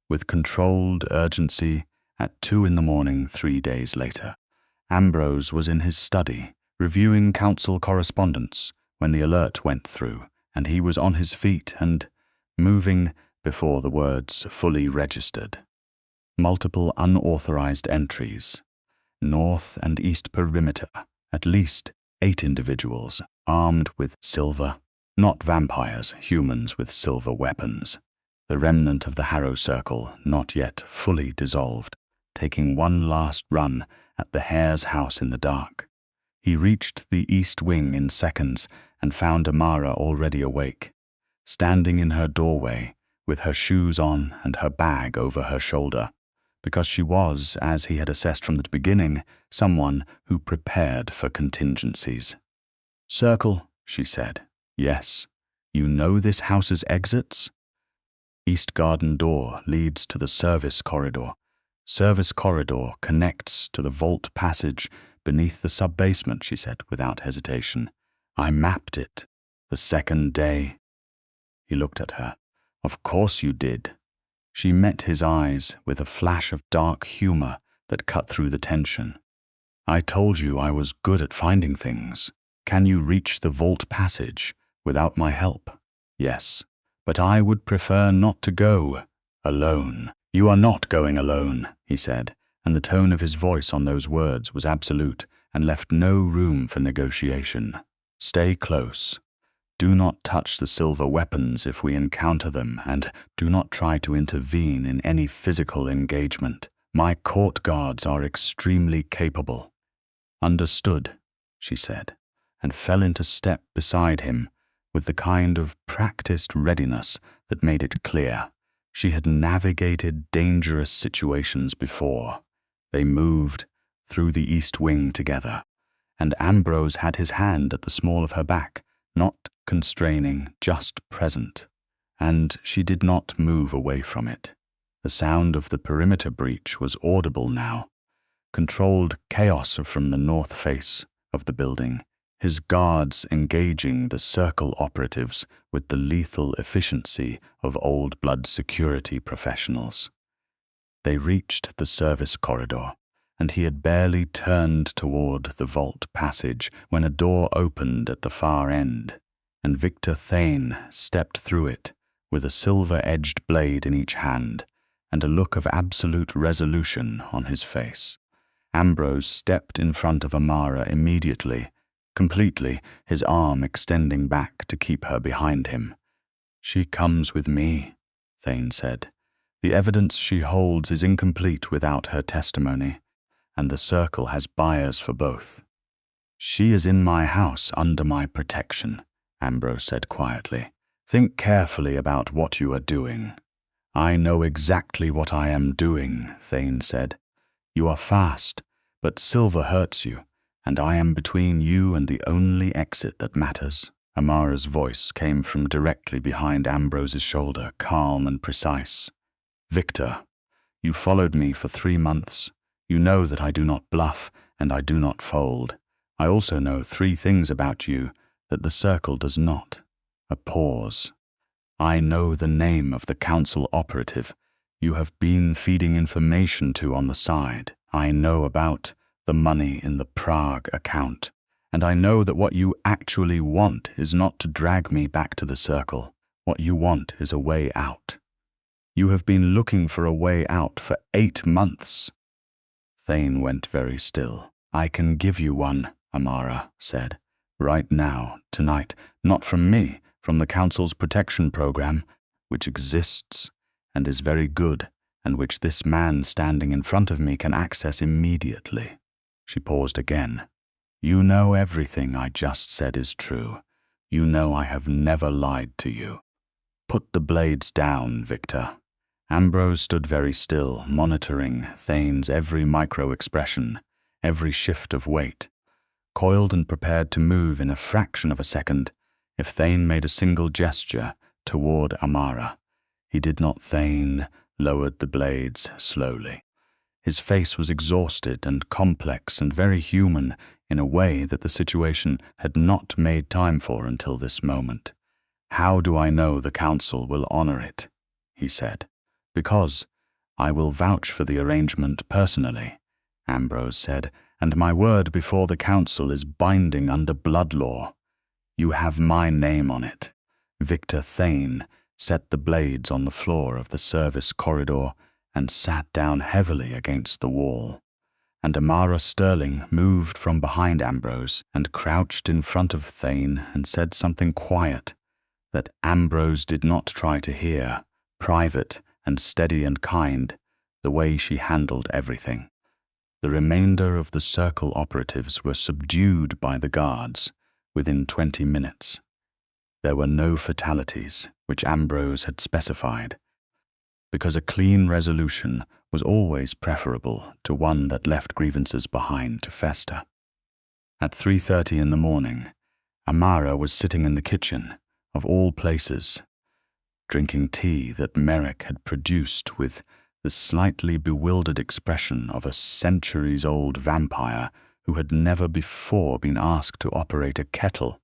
with controlled urgency at 2 a.m. 3 days later. Ambrose was in his study, reviewing council correspondence, when the alert went through, and he was on his feet and moving before the words fully registered. Multiple unauthorized entries. North and east perimeter, at least 8 individuals, armed with silver, not vampires, humans with silver weapons. The remnant of the Harrow Circle, not yet fully dissolved, taking one last run at the Heir's house in the dark. He reached the east wing in seconds and found Amara already awake, standing in her doorway with her shoes on and her bag over her shoulder, because she was, as he had assessed from the beginning, someone who prepared for contingencies. "Circle," she said. "Yes. You know this house's exits?" East garden door leads to the service corridor. Service corridor connects to the vault passage beneath the sub-basement, she said without hesitation. I mapped it the second day. He looked at her. Of course you did. She met his eyes with a flash of dark humor that cut through the tension. I told you I was good at finding things. Can you reach the vault passage without my help? Yes, but I would prefer not to go alone. You are not going alone, he said, and the tone of his voice on those words was absolute and left no room for negotiation. Stay close. Do not touch the silver weapons if we encounter them, and do not try to intervene in any physical engagement. My court guards are extremely capable. Understood, she said, and fell into step beside him with the kind of practiced readiness that made it clear she had navigated dangerous situations before. They moved through the east wing together, and Ambrose had his hand at the small of her back, not constraining, just present, and she did not move away from it. The sound of the perimeter breach was audible now. Controlled chaos from the north face of the building, his guards engaging the circle operatives with the lethal efficiency of old blood security professionals. They reached the service corridor, and he had barely turned toward the vault passage when a door opened at the far end, and Victor Thane stepped through it with a silver-edged blade in each hand and a look of absolute resolution on his face. Ambrose stepped in front of Amara immediately, completely, his arm extending back to keep her behind him. She comes with me, Thane said. The evidence she holds is incomplete without her testimony, and the circle has buyers for both. She is in my house under my protection, Ambrose said quietly. Think carefully about what you are doing. I know exactly what I am doing, Thane said. You are fast, but silver hurts you, and I am between you and the only exit that matters. Amara's voice came from directly behind Ambrose's shoulder, calm and precise. Victor, you followed me for 3 months. You know that I do not bluff and I do not fold. I also know 3 things about you that the circle does not. A pause. I know the name of the council operative you have been feeding information to on the side. I know about the money in the Prague account, and I know that what you actually want is not to drag me back to the circle. What you want is a way out. You have been looking for a way out for 8 months. Thane went very still. I can give you one, Amara said. Right now, tonight, not from me, from the Council's protection program, which exists and is very good, and which this man standing in front of me can access immediately. She paused again. You know everything I just said is true. You know I have never lied to you. Put the blades down, Victor." Ambrose stood very still, monitoring Thane's every micro-expression, every shift of weight, coiled and prepared to move in a fraction of a second if Thane made a single gesture toward Amara. He did not. Thane lowered the blades slowly. His face was exhausted and complex and very human in a way that the situation had not made time for until this moment. "How do I know the council will honor it?" he said. "Because I will vouch for the arrangement personally," Ambrose said, "and my word before the council is binding under blood law. You have my name on it." Victor Thane set the blades on the floor of the service corridor and sat down heavily against the wall. And Amara Sterling moved from behind Ambrose and crouched in front of Thane and said something quiet that Ambrose did not try to hear, private and steady and kind, the way she handled everything. The remainder of the circle operatives were subdued by the guards within 20 minutes. There were no fatalities, which Ambrose had specified, because a clean resolution was always preferable to one that left grievances behind to fester. At 3:30 in the morning, Amara was sitting in the kitchen, of all places, drinking tea that Merrick had produced with the slightly bewildered expression of a centuries-old vampire who had never before been asked to operate a kettle,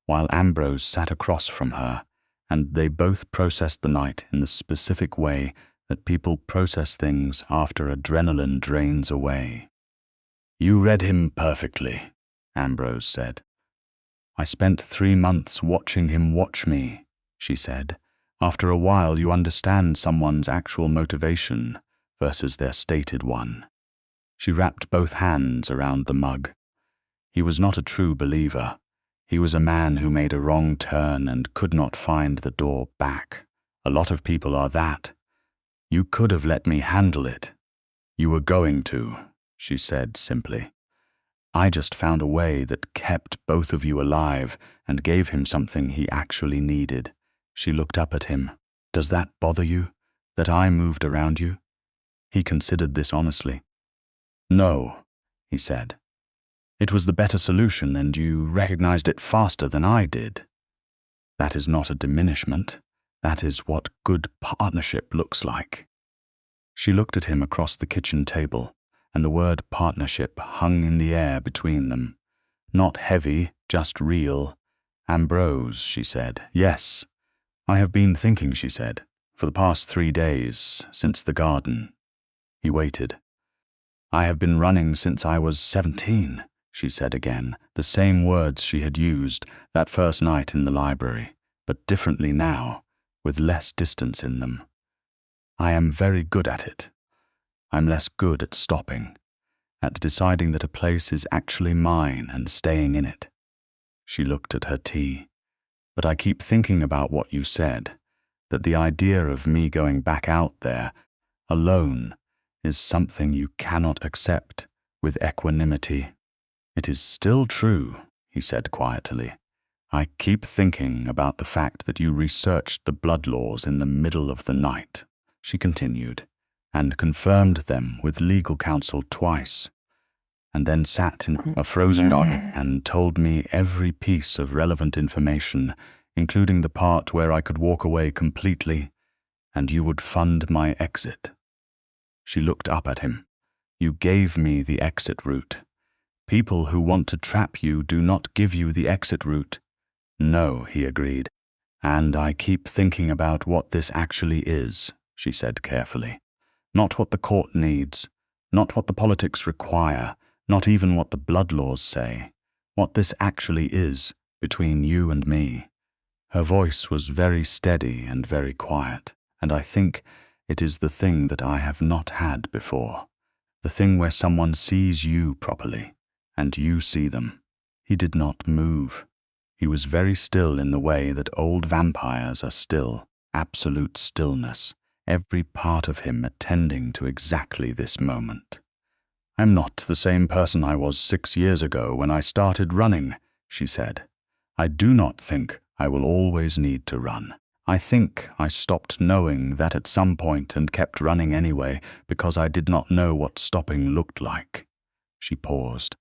while Ambrose sat across from her, and they both processed the night in the specific way that people process things after adrenaline drains away. "You read him perfectly," Ambrose said. "I spent 3 months watching him watch me," she said. "After a while you understand someone's actual motivation versus their stated one." She wrapped both hands around the mug. He was not a true believer. He was a man who made a wrong turn and could not find the door back. A lot of people are that. "You could have let me handle it." "You were going to," she said simply. "I just found a way that kept both of you alive and gave him something he actually needed." She looked up at him. "Does that bother you, that I moved around you?" He considered this honestly. "No," he said. "It was the better solution and you recognized it faster than I did. That is not a diminishment. That is what good partnership looks like." She looked at him across the kitchen table, and the word partnership hung in the air between them. Not heavy, just real. "Ambrose," she said. "Yes. I have been thinking," she said, "for the past 3 days, since the garden." He waited. "I have been running since I was 17, she said again, the same words she had used that first night in the library, but differently now, with less distance in them. "I am very good at it. I'm less good at stopping, at deciding that a place is actually mine and staying in it." She looked at her tea. "But I keep thinking about what you said, that the idea of me going back out there, alone, is something you cannot accept with equanimity." "It is still true," he said quietly. "I keep thinking about the fact that you researched the blood laws in the middle of the night," she continued, "and confirmed them with legal counsel twice, and then sat in a frozen and told me every piece of relevant information, including the part where I could walk away completely, and you would fund my exit." She looked up at him. "You gave me the exit route. People who want to trap you do not give you the exit route." "No," he agreed. "And I keep thinking about what this actually is," she said carefully. "Not what the court needs, not what the politics require, not even what the blood laws say. What this actually is between you and me." Her voice was very steady and very quiet, and I think it is the thing that I have not had before. The thing where someone sees you properly, and you see them. He did not move. He was very still in the way that old vampires are still, absolute stillness, every part of him attending to exactly this moment. "I'm not the same person I was 6 years ago when I started running," she said. "I do not think I will always need to run. I think I stopped knowing that at some point and kept running anyway because I did not know what stopping looked like." She paused.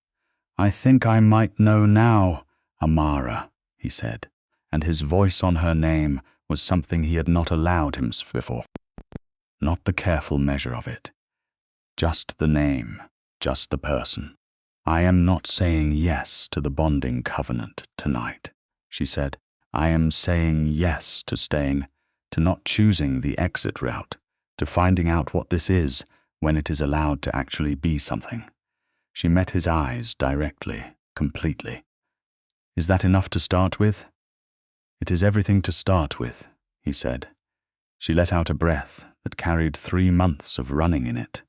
"I think I might know now, Amara," he said, and his voice on her name was something he had not allowed him before. Not the careful measure of it. Just the name, just the person. "I am not saying yes to the bonding covenant tonight," she said. "I am saying yes to staying, to not choosing the exit route, to finding out what this is when it is allowed to actually be something." She met his eyes directly, completely. "Is that enough to start with?" "It is everything to start with," he said. She let out a breath that carried 3 months of running in it,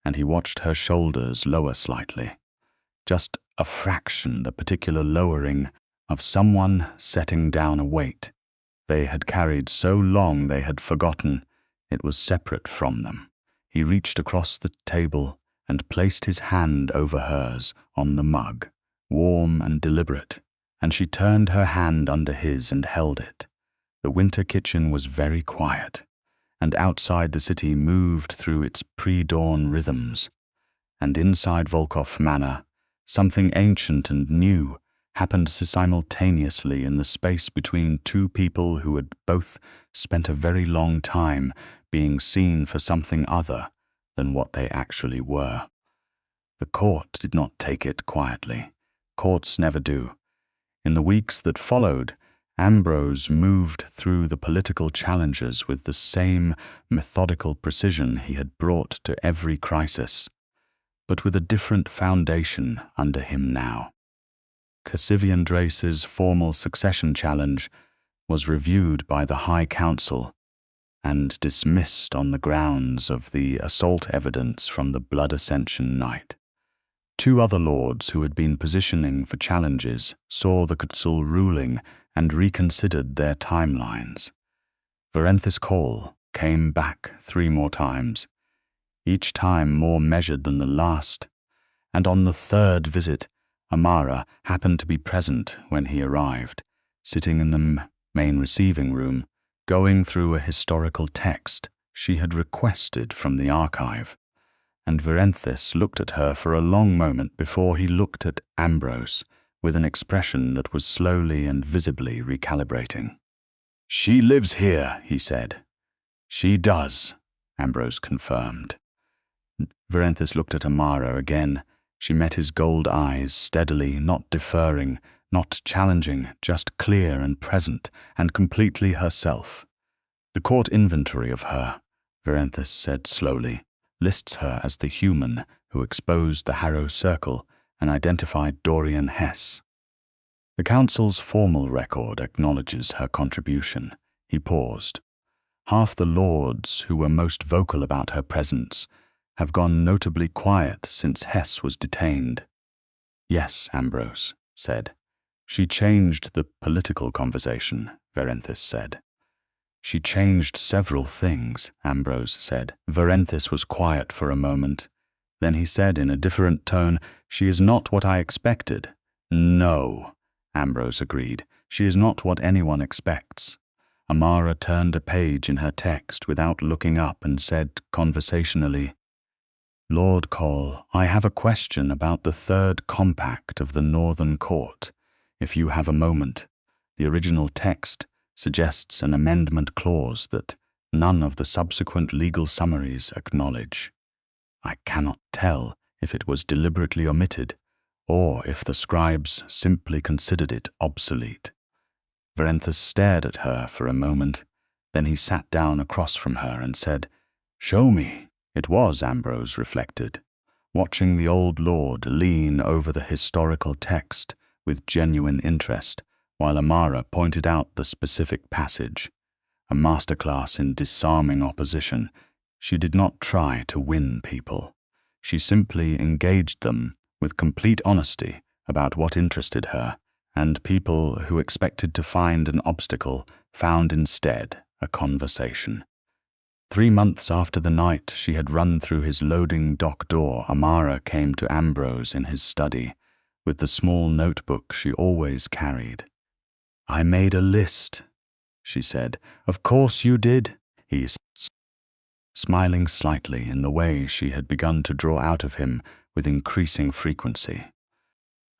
and he watched her shoulders lower slightly. Just a fraction the particular lowering of someone setting down a weight they had carried so long they had forgotten it was separate from them. He reached across the table and placed his hand over hers on the mug, warm and deliberate, and she turned her hand under his and held it. The winter kitchen was very quiet, and outside the city moved through its pre-dawn rhythms. And inside Volkov Manor, something ancient and new happened simultaneously in the space between two people who had both spent a very long time being seen for something other than what they actually were. The court did not take it quietly. Courts never do. In the weeks that followed, Ambrose moved through the political challenges with the same methodical precision he had brought to every crisis, but with a different foundation under him now. Cassivian Drace's formal succession challenge was reviewed by the High Council and dismissed on the grounds of the assault evidence from the Blood Ascension night. 2 other lords who had been positioning for challenges saw the council ruling and reconsidered their timelines. Varenthis Call came back 3 more times, each time more measured than the last, and on the 3rd visit, Amara happened to be present when he arrived, sitting in the main receiving room, going through a historical text she had requested from the archive, and Varenthis looked at her for a long moment before he looked at Ambrose with an expression that was slowly and visibly recalibrating. "She lives here," he said. "She does," Ambrose confirmed. Varenthis looked at Amara again. She met his gold eyes steadily, not deferring, not challenging, just clear and present, and completely herself. "The court inventory of her," Varenthis said slowly, "lists her as the human who exposed the Harrow Circle and identified Dorian Hess. The council's formal record acknowledges her contribution." He paused. "Half the lords who were most vocal about her presence have gone notably quiet since Hess was detained." "Yes," Ambrose said. "She changed the political conversation," Varenthis said. "She changed several things," Ambrose said. Varenthis was quiet for a moment. Then he said in a different tone, "She is not what I expected." "No," Ambrose agreed. "She is not what anyone expects." Amara turned a page in her text without looking up and said conversationally, "Lord Cole, I have a question about the 3rd compact of the Northern Court, if you have a moment. The original text suggests an amendment clause that none of the subsequent legal summaries acknowledge. I cannot tell if it was deliberately omitted or if the scribes simply considered it obsolete." Varenthis stared at her for a moment. Then he sat down across from her and said, "Show me." It was, Ambrose reflected, watching the old lord lean over the historical text with genuine interest, while Amara pointed out the specific passage. A masterclass in disarming opposition. She did not try to win people. She simply engaged them with complete honesty about what interested her, and people who expected to find an obstacle found instead a conversation. 3 months after the night she had run through his loading dock door, Amara came to Ambrose in his study with the small notebook she always carried. "I made a list," she said. "Of course you did," he said, smiling slightly in the way she had begun to draw out of him with increasing frequency.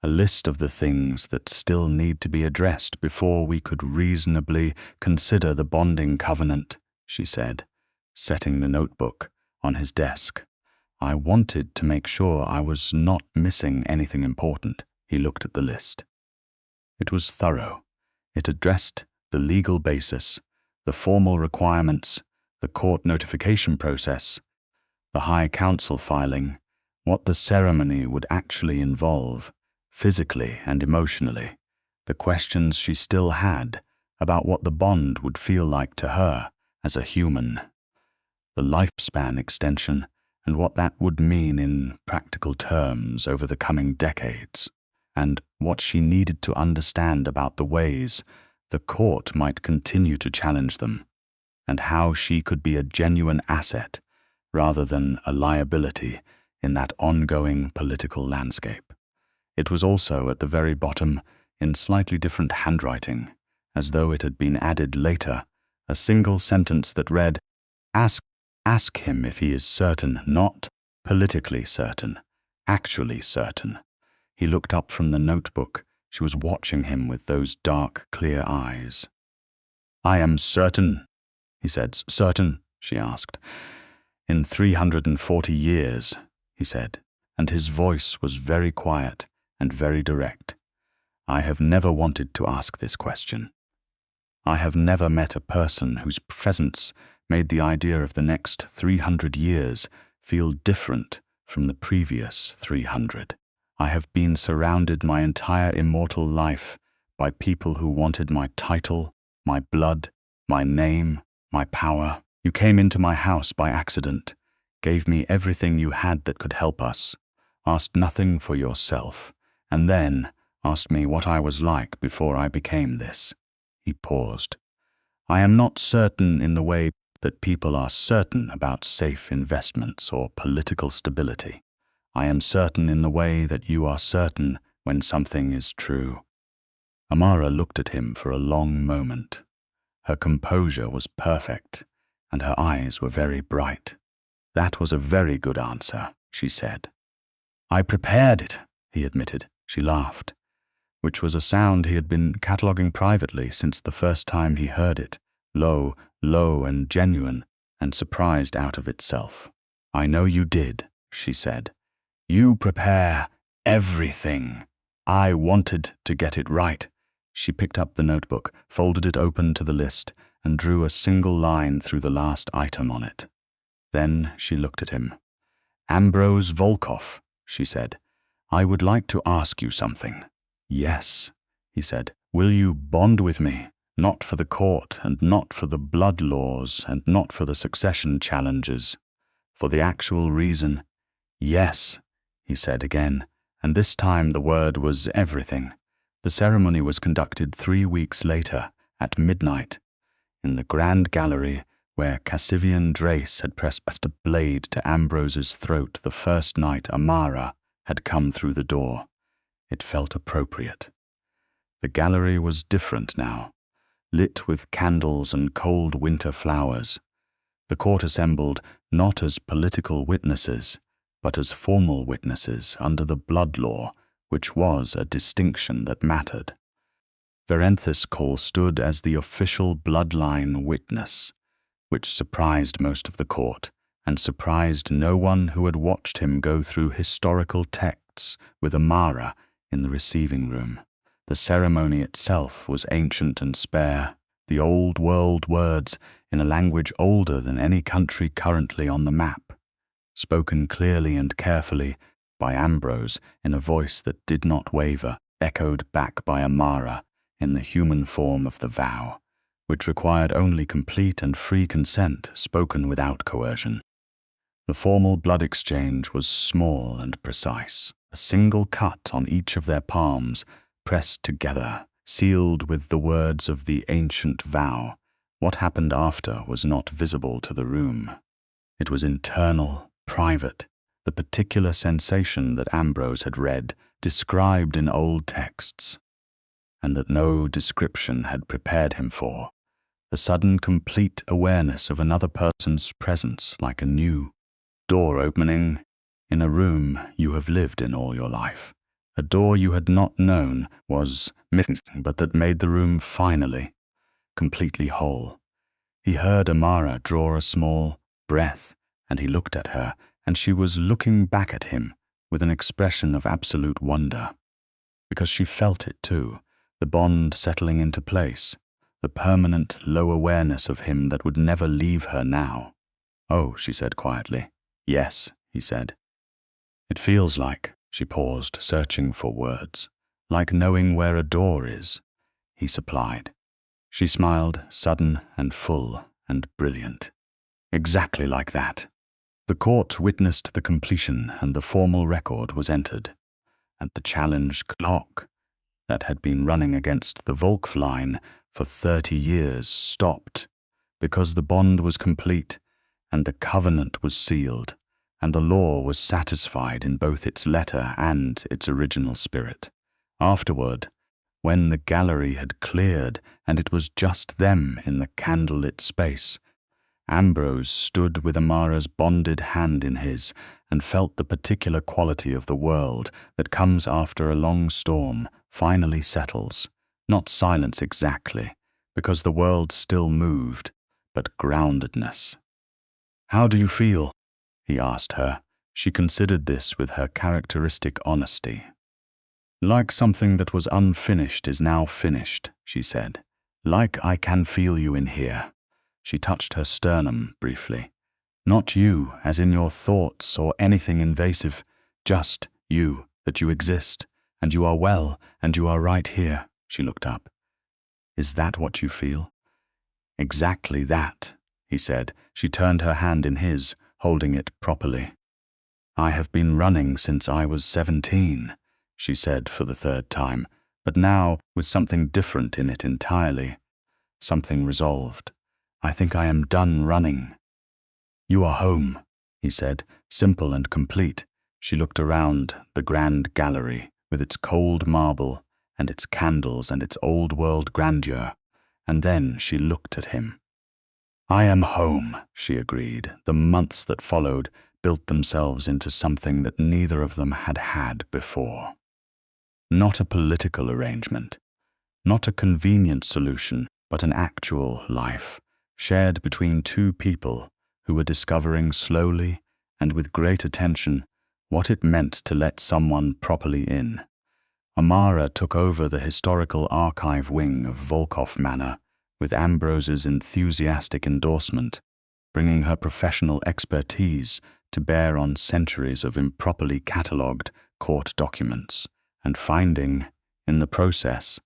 "A list of the things that still need to be addressed before we could reasonably consider the bonding covenant," she said, setting the notebook on his desk. "I wanted to make sure I was not missing anything important." He looked at the list. It was thorough. It addressed the legal basis, the formal requirements, the court notification process, the High Council filing, what the ceremony would actually involve, physically and emotionally, the questions she still had about what the bond would feel like to her as a human, the lifespan extension, and what that would mean in practical terms over the coming decades, and what she needed to understand about the ways the court might continue to challenge them, and how she could be a genuine asset rather than a liability in that ongoing political landscape. It was also at the very bottom, in slightly different handwriting, as though it had been added later, a single sentence that read, Ask him if he is certain, not politically certain, actually certain." He looked up from the notebook. She was watching him with those dark, clear eyes. "I am certain," he said. "Certain?" she asked. "In 340 years," he said, and his voice was very quiet and very direct. "I have never wanted to ask this question. I have never met a person whose presence made the idea of the next 300 years feel different from the previous 300. I have been surrounded my entire immortal life by people who wanted my title, my blood, my name, my power. You came into my house by accident, gave me everything you had that could help us, asked nothing for yourself, and then asked me what I was like before I became this." He paused. "I am not certain in the way that people are certain about safe investments or political stability. I am certain in the way that you are certain when something is true." Amara looked at him for a long moment. Her composure was perfect, and her eyes were very bright. "That was a very good answer," she said. "I prepared it," he admitted. She laughed, which was a sound he had been cataloguing privately since the first time he heard it, low and genuine, and surprised out of itself. "I know you did," she said. "You prepare everything. I wanted to get it right." She picked up the notebook, folded it open to the list, and drew a single line through the last item on it. Then she looked at him. "Ambrose Volkov," she said, "I would like to ask you something." "Yes," he said. "Will you bond with me? Not for the court, and not for the blood laws, and not for the succession challenges. For the actual reason." "Yes," he said again, and this time the word was everything. The ceremony was conducted 3 weeks later, at midnight, in the grand gallery where Cassivian Drace had pressed a blade to Ambrose's throat the first night Amara had come through the door. It felt appropriate. The gallery was different now, lit with candles and cold winter flowers. The court assembled not as political witnesses, but as formal witnesses under the blood law, which was a distinction that mattered. Verenthus Cole stood as the official bloodline witness, which surprised most of the court, and surprised no one who had watched him go through historical texts with Amara in the receiving room. The ceremony itself was ancient and spare, the old world words in a language older than any country currently on the map, spoken clearly and carefully by Ambrose in a voice that did not waver, echoed back by Amara in the human form of the vow, which required only complete and free consent spoken without coercion. The formal blood exchange was small and precise, a single cut on each of their palms, pressed together, sealed with the words of the ancient vow, What happened after was not visible to the room. It was internal, private, the particular sensation that Ambrose had read described in old texts, and that no description had prepared him for. The sudden complete awareness of another person's presence, like a new door opening in a room you have lived in all your life. A door you had not known was missing, but that made the room finally, completely whole. He heard Amara draw a small breath, and he looked at her, and she was looking back at him with an expression of absolute wonder. Because she felt it too, the bond settling into place, the permanent low awareness of him that would never leave her now. "Oh," she said quietly. "Yes," he said. "It feels like," she paused, searching for words, "like knowing where a door is," he supplied. She smiled, sudden and full and brilliant. "Exactly like that." The court witnessed the completion, and the formal record was entered. And the challenge clock that had been running against the Volkov line for 30 years stopped, because the bond was complete, and the covenant was sealed, and the law was satisfied in both its letter and its original spirit. Afterward, when the gallery had cleared and it was just them in the candlelit space, Ambrose stood with Amara's bonded hand in his and felt the particular quality of the world that comes after a long storm finally settles. Not silence exactly, because the world still moved, but groundedness. "How do you feel?" he asked her. She considered this with her characteristic honesty. "Like something that was unfinished is now finished," she said. "Like I can feel you in here." She touched her sternum briefly. "Not you, as in your thoughts or anything invasive, just you, that you exist, and you are well, and you are right here." She looked up. "Is that what you feel?" "Exactly that," he said. She turned her hand in his, holding it properly. "I have been running since I was 17, she said for the third time, but now with something different in it entirely. Something resolved. "I think I am done running." "You are home," he said, simple and complete. She looked around the grand gallery with its cold marble and its candles and its old-world grandeur, and then she looked at him. "I am home," she agreed. The months that followed built themselves into something that neither of them had had before. Not a political arrangement, not a convenient solution, but an actual life, shared between two people who were discovering slowly and with great attention what it meant to let someone properly in. Amara took over the historical archive wing of Volkov Manor with Ambrose's enthusiastic endorsement, bringing her professional expertise to bear on centuries of improperly catalogued court documents, and finding, in the process,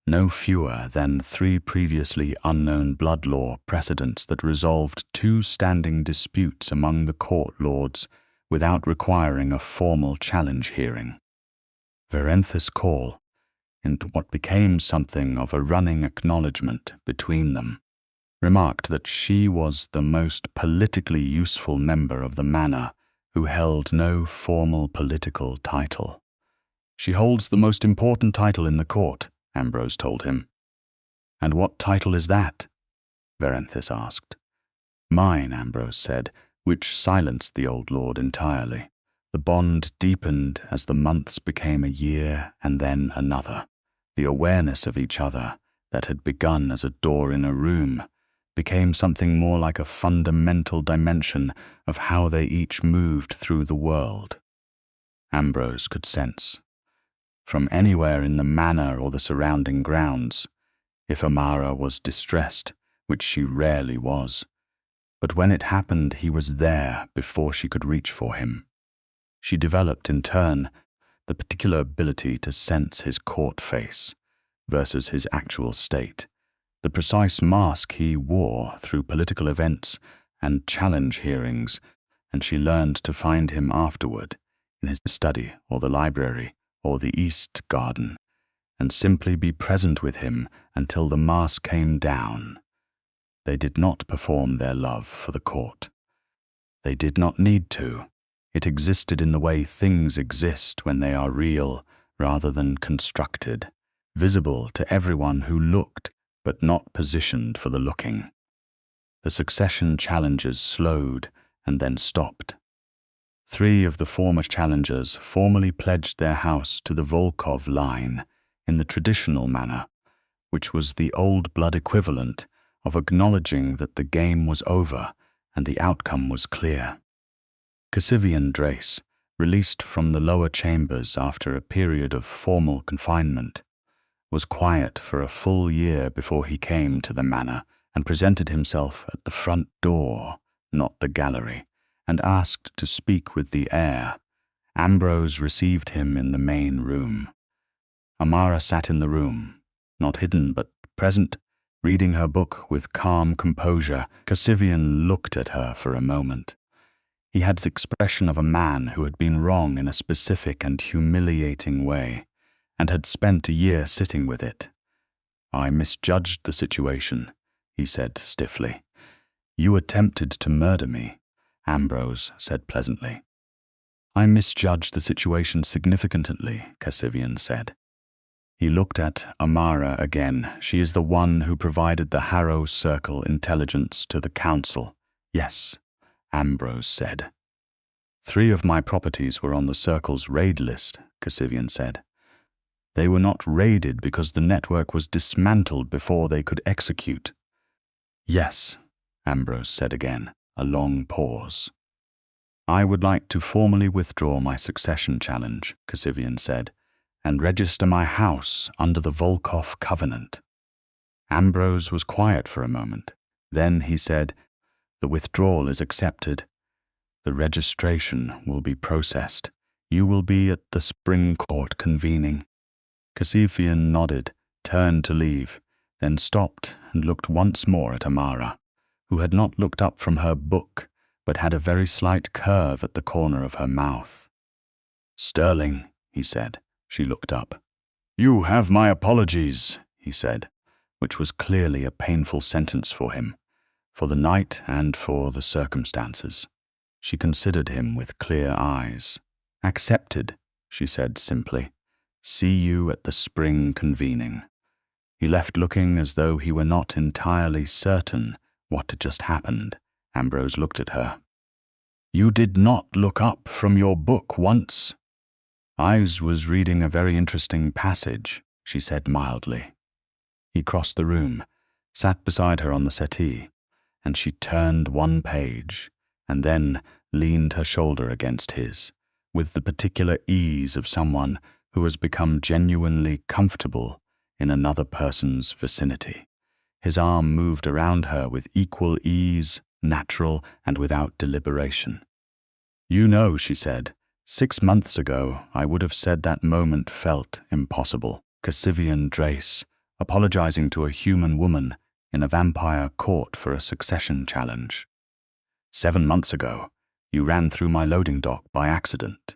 no fewer than 3 previously unknown blood law precedents that resolved 2 standing disputes among the court lords without requiring a formal challenge hearing. Verenthes' call into what became something of a running acknowledgement between them remarked that she was the most politically useful member of the manor who held no formal political title. "She holds the most important title in the court," Ambrose told him. "And what title is that?" Verenthes asked. "Mine," Ambrose said, which silenced the old lord entirely. The bond deepened as the months became a year and then another. The awareness of each other, that had begun as a door in a room, became something more like a fundamental dimension of how they each moved through the world. Ambrose could sense, from anywhere in the manor or the surrounding grounds, if Amara was distressed, which she rarely was. But when it happened, he was there before she could reach for him. She developed, in turn, the particular ability to sense his court face versus his actual state, the precise mask he wore through political events and challenge hearings, and she learned to find him afterward in his study or the library or the East Garden, and simply be present with him until the mask came down. They did not perform their love for the court. They did not need to. It existed in the way things exist when they are real rather than constructed, visible to everyone who looked but not positioned for the looking. The succession challengers slowed and then stopped. 3 of the former challengers formally pledged their house to the Volkov line in the traditional manner, which was the old blood equivalent of acknowledging that the game was over and the outcome was clear. Cassivian Drace, released from the lower chambers after a period of formal confinement, was quiet for a full year before he came to the manor and presented himself at the front door, not the gallery, and asked to speak with the heir. Ambrose received him in the main room. Amara sat in the room, not hidden but present, reading her book with calm composure. Cassivian looked at her for a moment. He had the expression of a man who had been wrong in a specific and humiliating way, and had spent a year sitting with it. "I misjudged the situation," he said stiffly. "You attempted to murder me," Ambrose said pleasantly. "I misjudged the situation significantly," Cassivian said. He looked at Amara again. "She is the one who provided the Harrow Circle intelligence to the council." "Yes," Ambrose said. "3 of my properties were on the Circle's raid list," Cassivian said. "They were not raided because the network was dismantled before they could execute." "Yes," Ambrose said again, a long pause. "I would like to formally withdraw my succession challenge," Cassivian said, "and register my house under the Volkov covenant." Ambrose was quiet for a moment. Then he said, "The withdrawal is accepted. The registration will be processed. You will be at the spring court convening." Cassivian nodded, turned to leave, then stopped and looked once more at Amara, who had not looked up from her book, but had a very slight curve at the corner of her mouth. "Sterling," he said. She looked up. "You have my apologies," he said, which was clearly a painful sentence for him, for the night and for the circumstances. She considered him with clear eyes. "Accepted," she said simply. "See you at the spring convening." He left looking as though he were not entirely certain what had just happened. Ambrose looked at her. "You did not look up from your book once." "I was reading a very interesting passage," she said mildly. He crossed the room, sat beside her on the settee, and she turned one page, and then leaned her shoulder against his, with the particular ease of someone who has become genuinely comfortable in another person's vicinity. His arm moved around her with equal ease, natural and without deliberation. "You know," she said, 6 months ago I would have said that moment felt impossible." Cassivian Drace, apologizing to a human woman in a vampire court for a succession challenge. 7 months ago, you ran through my loading dock by accident,"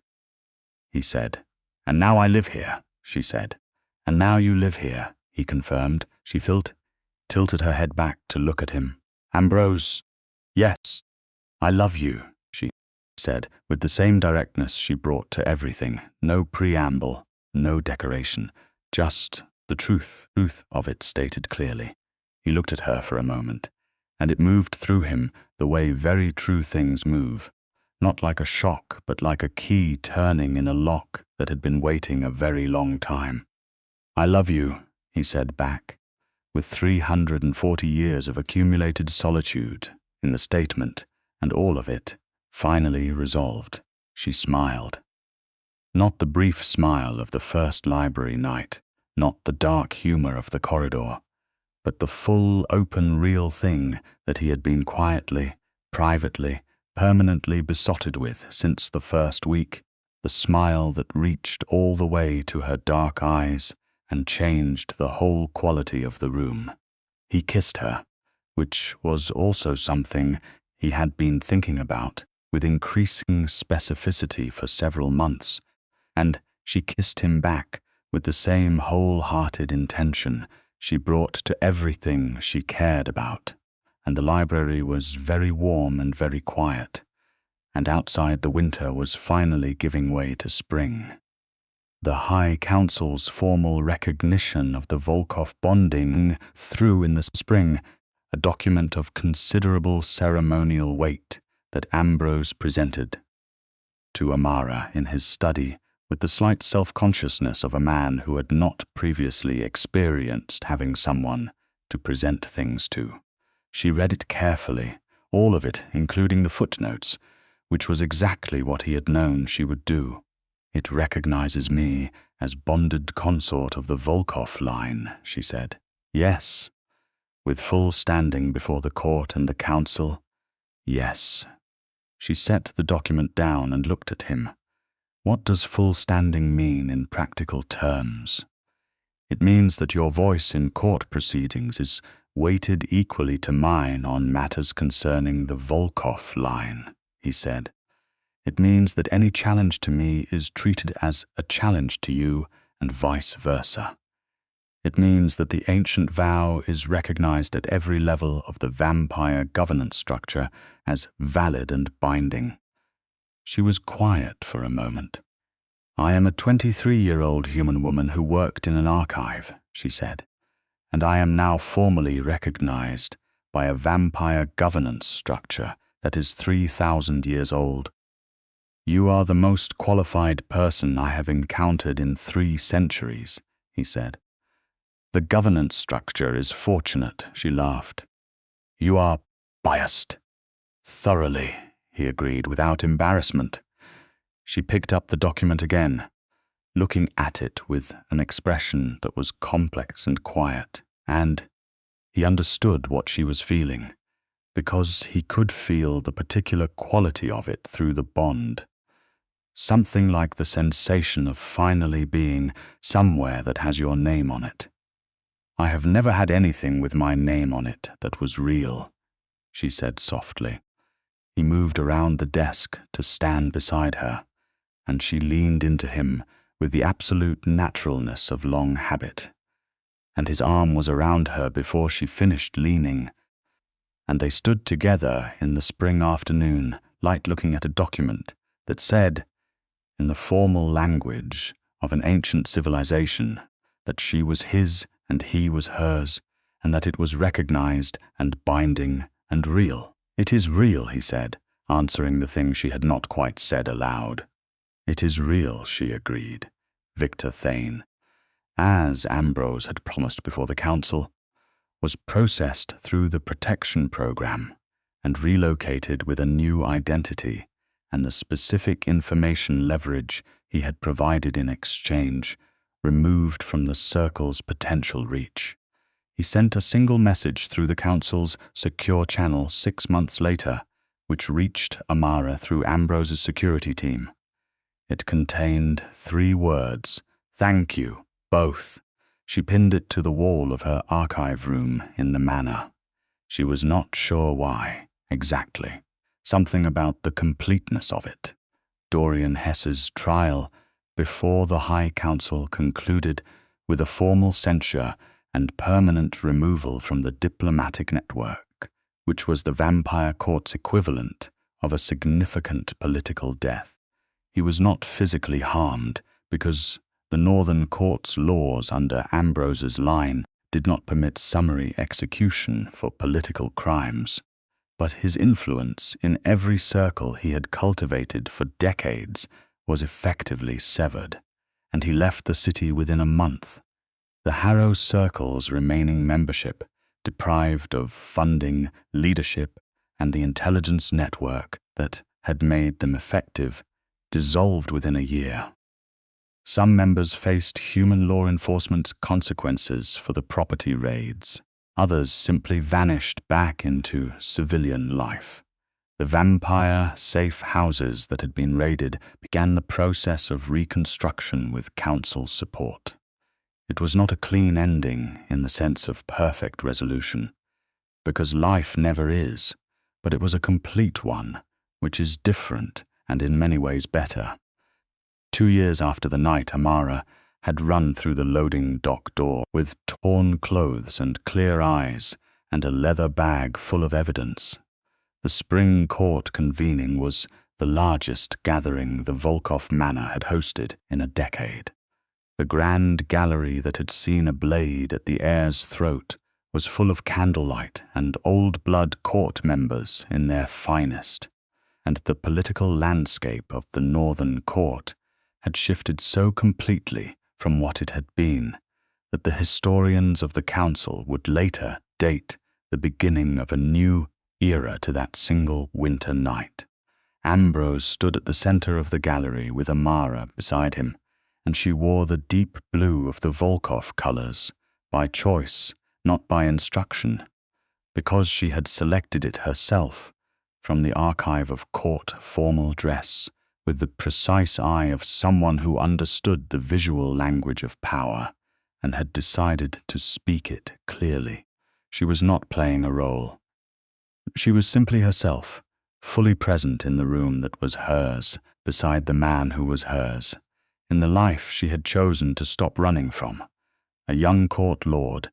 he said. "And now I live here," she said. "And now you live here," he confirmed. She tilted her head back to look at him. "Ambrose, yes, I love you," she said, with the same directness she brought to everything. No preamble, no decoration, just the truth of it stated clearly. He looked at her for a moment, and it moved through him the way very true things move, not like a shock, but like a key turning in a lock that had been waiting a very long time. "I love you," he said back, with 340 years of accumulated solitude in the statement, and all of it finally resolved. She smiled. Not the brief smile of the first library night, not the dark humor of the corridor, but the full, open, real thing that he had been quietly, privately, permanently besotted with since the first week, the smile that reached all the way to her dark eyes and changed the whole quality of the room. He kissed her, which was also something he had been thinking about with increasing specificity for several months, and she kissed him back with the same wholehearted intention she brought to everything she cared about, and the library was very warm and very quiet, and outside the winter was finally giving way to spring. The High Council's formal recognition of the Volkov bonding threw in the spring a document of considerable ceremonial weight that Ambrose presented to Amara in his study with the slight self-consciousness of a man who had not previously experienced having someone to present things to. She read it carefully, all of it, including the footnotes, which was exactly what he had known she would do. "It recognizes me as bonded consort of the Volkov line," she said. "Yes." With full standing before the court and the council? Yes. She set the document down and looked at him. What does full standing mean in practical terms? It means that your voice in court proceedings is weighted equally to mine on matters concerning the Volkov line, he said. It means that any challenge to me is treated as a challenge to you and vice versa. It means that the ancient vow is recognized at every level of the vampire governance structure as valid and binding. She was quiet for a moment. "I am a 23-year-old human woman who worked in an archive," she said, "and I am now formally recognized by a vampire governance structure that is 3,000 years old. You are the most qualified person I have encountered in 3 centuries, he said. "The governance structure is fortunate," she laughed. "You are biased." "Thoroughly," he agreed without embarrassment. She picked up the document again, looking at it with an expression that was complex and quiet, and he understood what she was feeling, because he could feel the particular quality of it through the bond. Something like the sensation of finally being somewhere that has your name on it. "I have never had anything with my name on it that was real," she said softly. He moved around the desk to stand beside her, and she leaned into him with the absolute naturalness of long habit. And his arm was around her before she finished leaning, and they stood together in the spring afternoon, light looking at a document that said, in the formal language of an ancient civilization, that she was his and he was hers, and that it was recognized and binding and real. "It is real," he said, answering the thing she had not quite said aloud. "It is real," she agreed. Victor Thane, as Ambrose had promised before the council, was processed through the protection program and relocated with a new identity and the specific information leverage he had provided in exchange, removed from the circle's potential reach. He sent a single message through the council's secure channel 6 months later, which reached Amara through Ambrose's security team. It contained 3 words, "Thank you, both." She pinned it to the wall of her archive room in the manor. She was not sure why, exactly. Something about the completeness of it. Dorian Hess's trial before the High Council concluded with a formal censure and permanent removal from the diplomatic network, which was the vampire court's equivalent of a significant political death. He was not physically harmed because the Northern Court's laws under Ambrose's line did not permit summary execution for political crimes, but his influence in every circle he had cultivated for decades was effectively severed, and he left the city within a month. The Harrow Circle's remaining membership, deprived of funding, leadership, and the intelligence network that had made them effective, dissolved within a year. Some members faced human law enforcement consequences for the property raids. Others simply vanished back into civilian life. The vampire safe houses that had been raided began the process of reconstruction with council support. It was not a clean ending in the sense of perfect resolution, because life never is, but it was a complete one, which is different and in many ways better. 2 years after the night Amara had run through the loading dock door with torn clothes and clear eyes and a leather bag full of evidence. The spring court convening was the largest gathering the Volkov manor had hosted in a decade. The grand gallery that had seen a blade at the heir's throat was full of candlelight and old-blood court members in their finest, and the political landscape of the northern court had shifted so completely from what it had been that the historians of the council would later date the beginning of a new era to that single winter night. Ambrose stood at the center of the gallery with Amara beside him, and she wore the deep blue of the Volkov colors, by choice, not by instruction, because she had selected it herself from the archive of court formal dress, with the precise eye of someone who understood the visual language of power and had decided to speak it clearly. She was not playing a role. She was simply herself, fully present in the room that was hers, beside the man who was hers, in the life she had chosen to stop running from. A young court lord,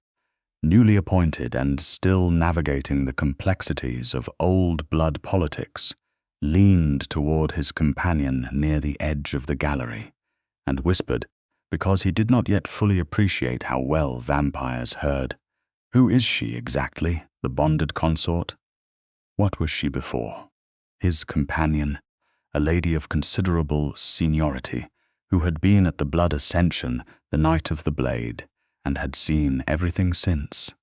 newly appointed and still navigating the complexities of old blood politics, leaned toward his companion near the edge of the gallery, and whispered, because he did not yet fully appreciate how well vampires heard, "Who is she exactly, the bonded consort? What was she before?" His companion, a lady of considerable seniority, who had been at the Blood Ascension the night of the Blade, and had seen everything since,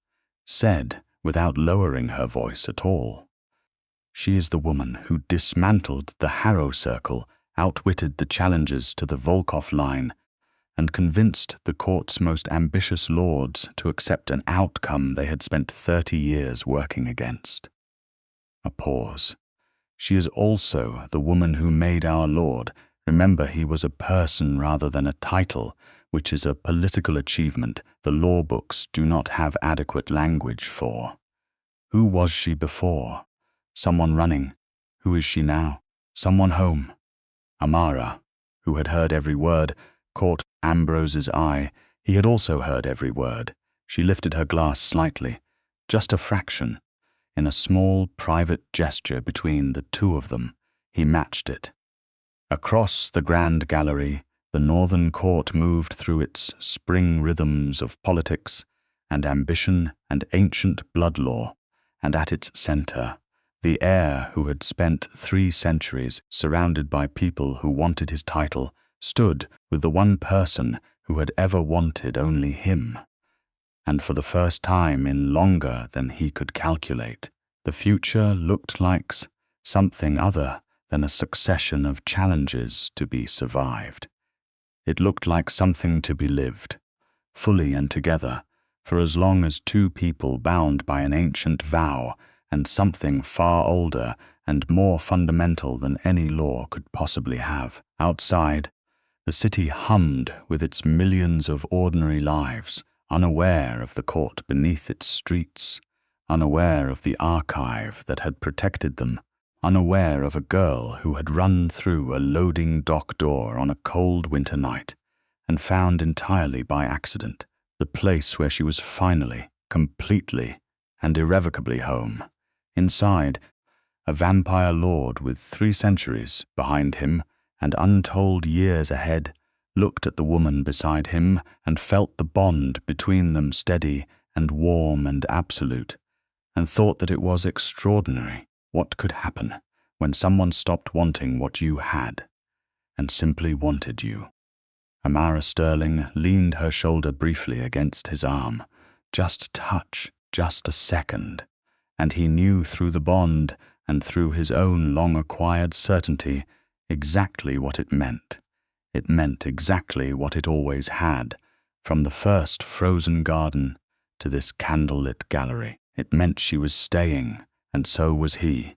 said, without lowering her voice at all, "She is the woman who dismantled the Harrow Circle, outwitted the challengers to the Volkov line, and convinced the court's most ambitious lords to accept an outcome they had spent 30 years working against." A pause. "She is also the woman who made our Lord remember he was a person rather than a title, which is a political achievement the law books do not have adequate language for. Who was she before? Someone running. Who is she now? Someone home." Amara, who had heard every word, caught Ambrose's eye. He had also heard every word. She lifted her glass slightly, just a fraction. In a small, private gesture between the two of them, he matched it. Across the grand gallery, the northern court moved through its spring rhythms of politics and ambition and ancient blood law, and at its center, the heir who had spent 3 centuries surrounded by people who wanted his title stood with the one person who had ever wanted only him. And for the first time in longer than he could calculate, the future looked like something other than a succession of challenges to be survived. It looked like something to be lived, fully and together, for as long as 2 people bound by an ancient vow and something far older and more fundamental than any law could possibly have. Outside, the city hummed with its millions of ordinary lives, unaware of the court beneath its streets, unaware of the archive that had protected them, unaware of a girl who had run through a loading dock door on a cold winter night and found entirely by accident the place where she was finally, completely, and irrevocably home. Inside, a vampire lord with 3 centuries behind him and untold years ahead looked at the woman beside him and felt the bond between them steady and warm and absolute, and thought that it was extraordinary what could happen when someone stopped wanting what you had and simply wanted you. Amara Sterling leaned her shoulder briefly against his arm, just a touch, just a second, and he knew through the bond and through his own long-acquired certainty exactly what it meant. It meant exactly what it always had, from the first frozen garden to this candlelit gallery. It meant she was staying, and so was he.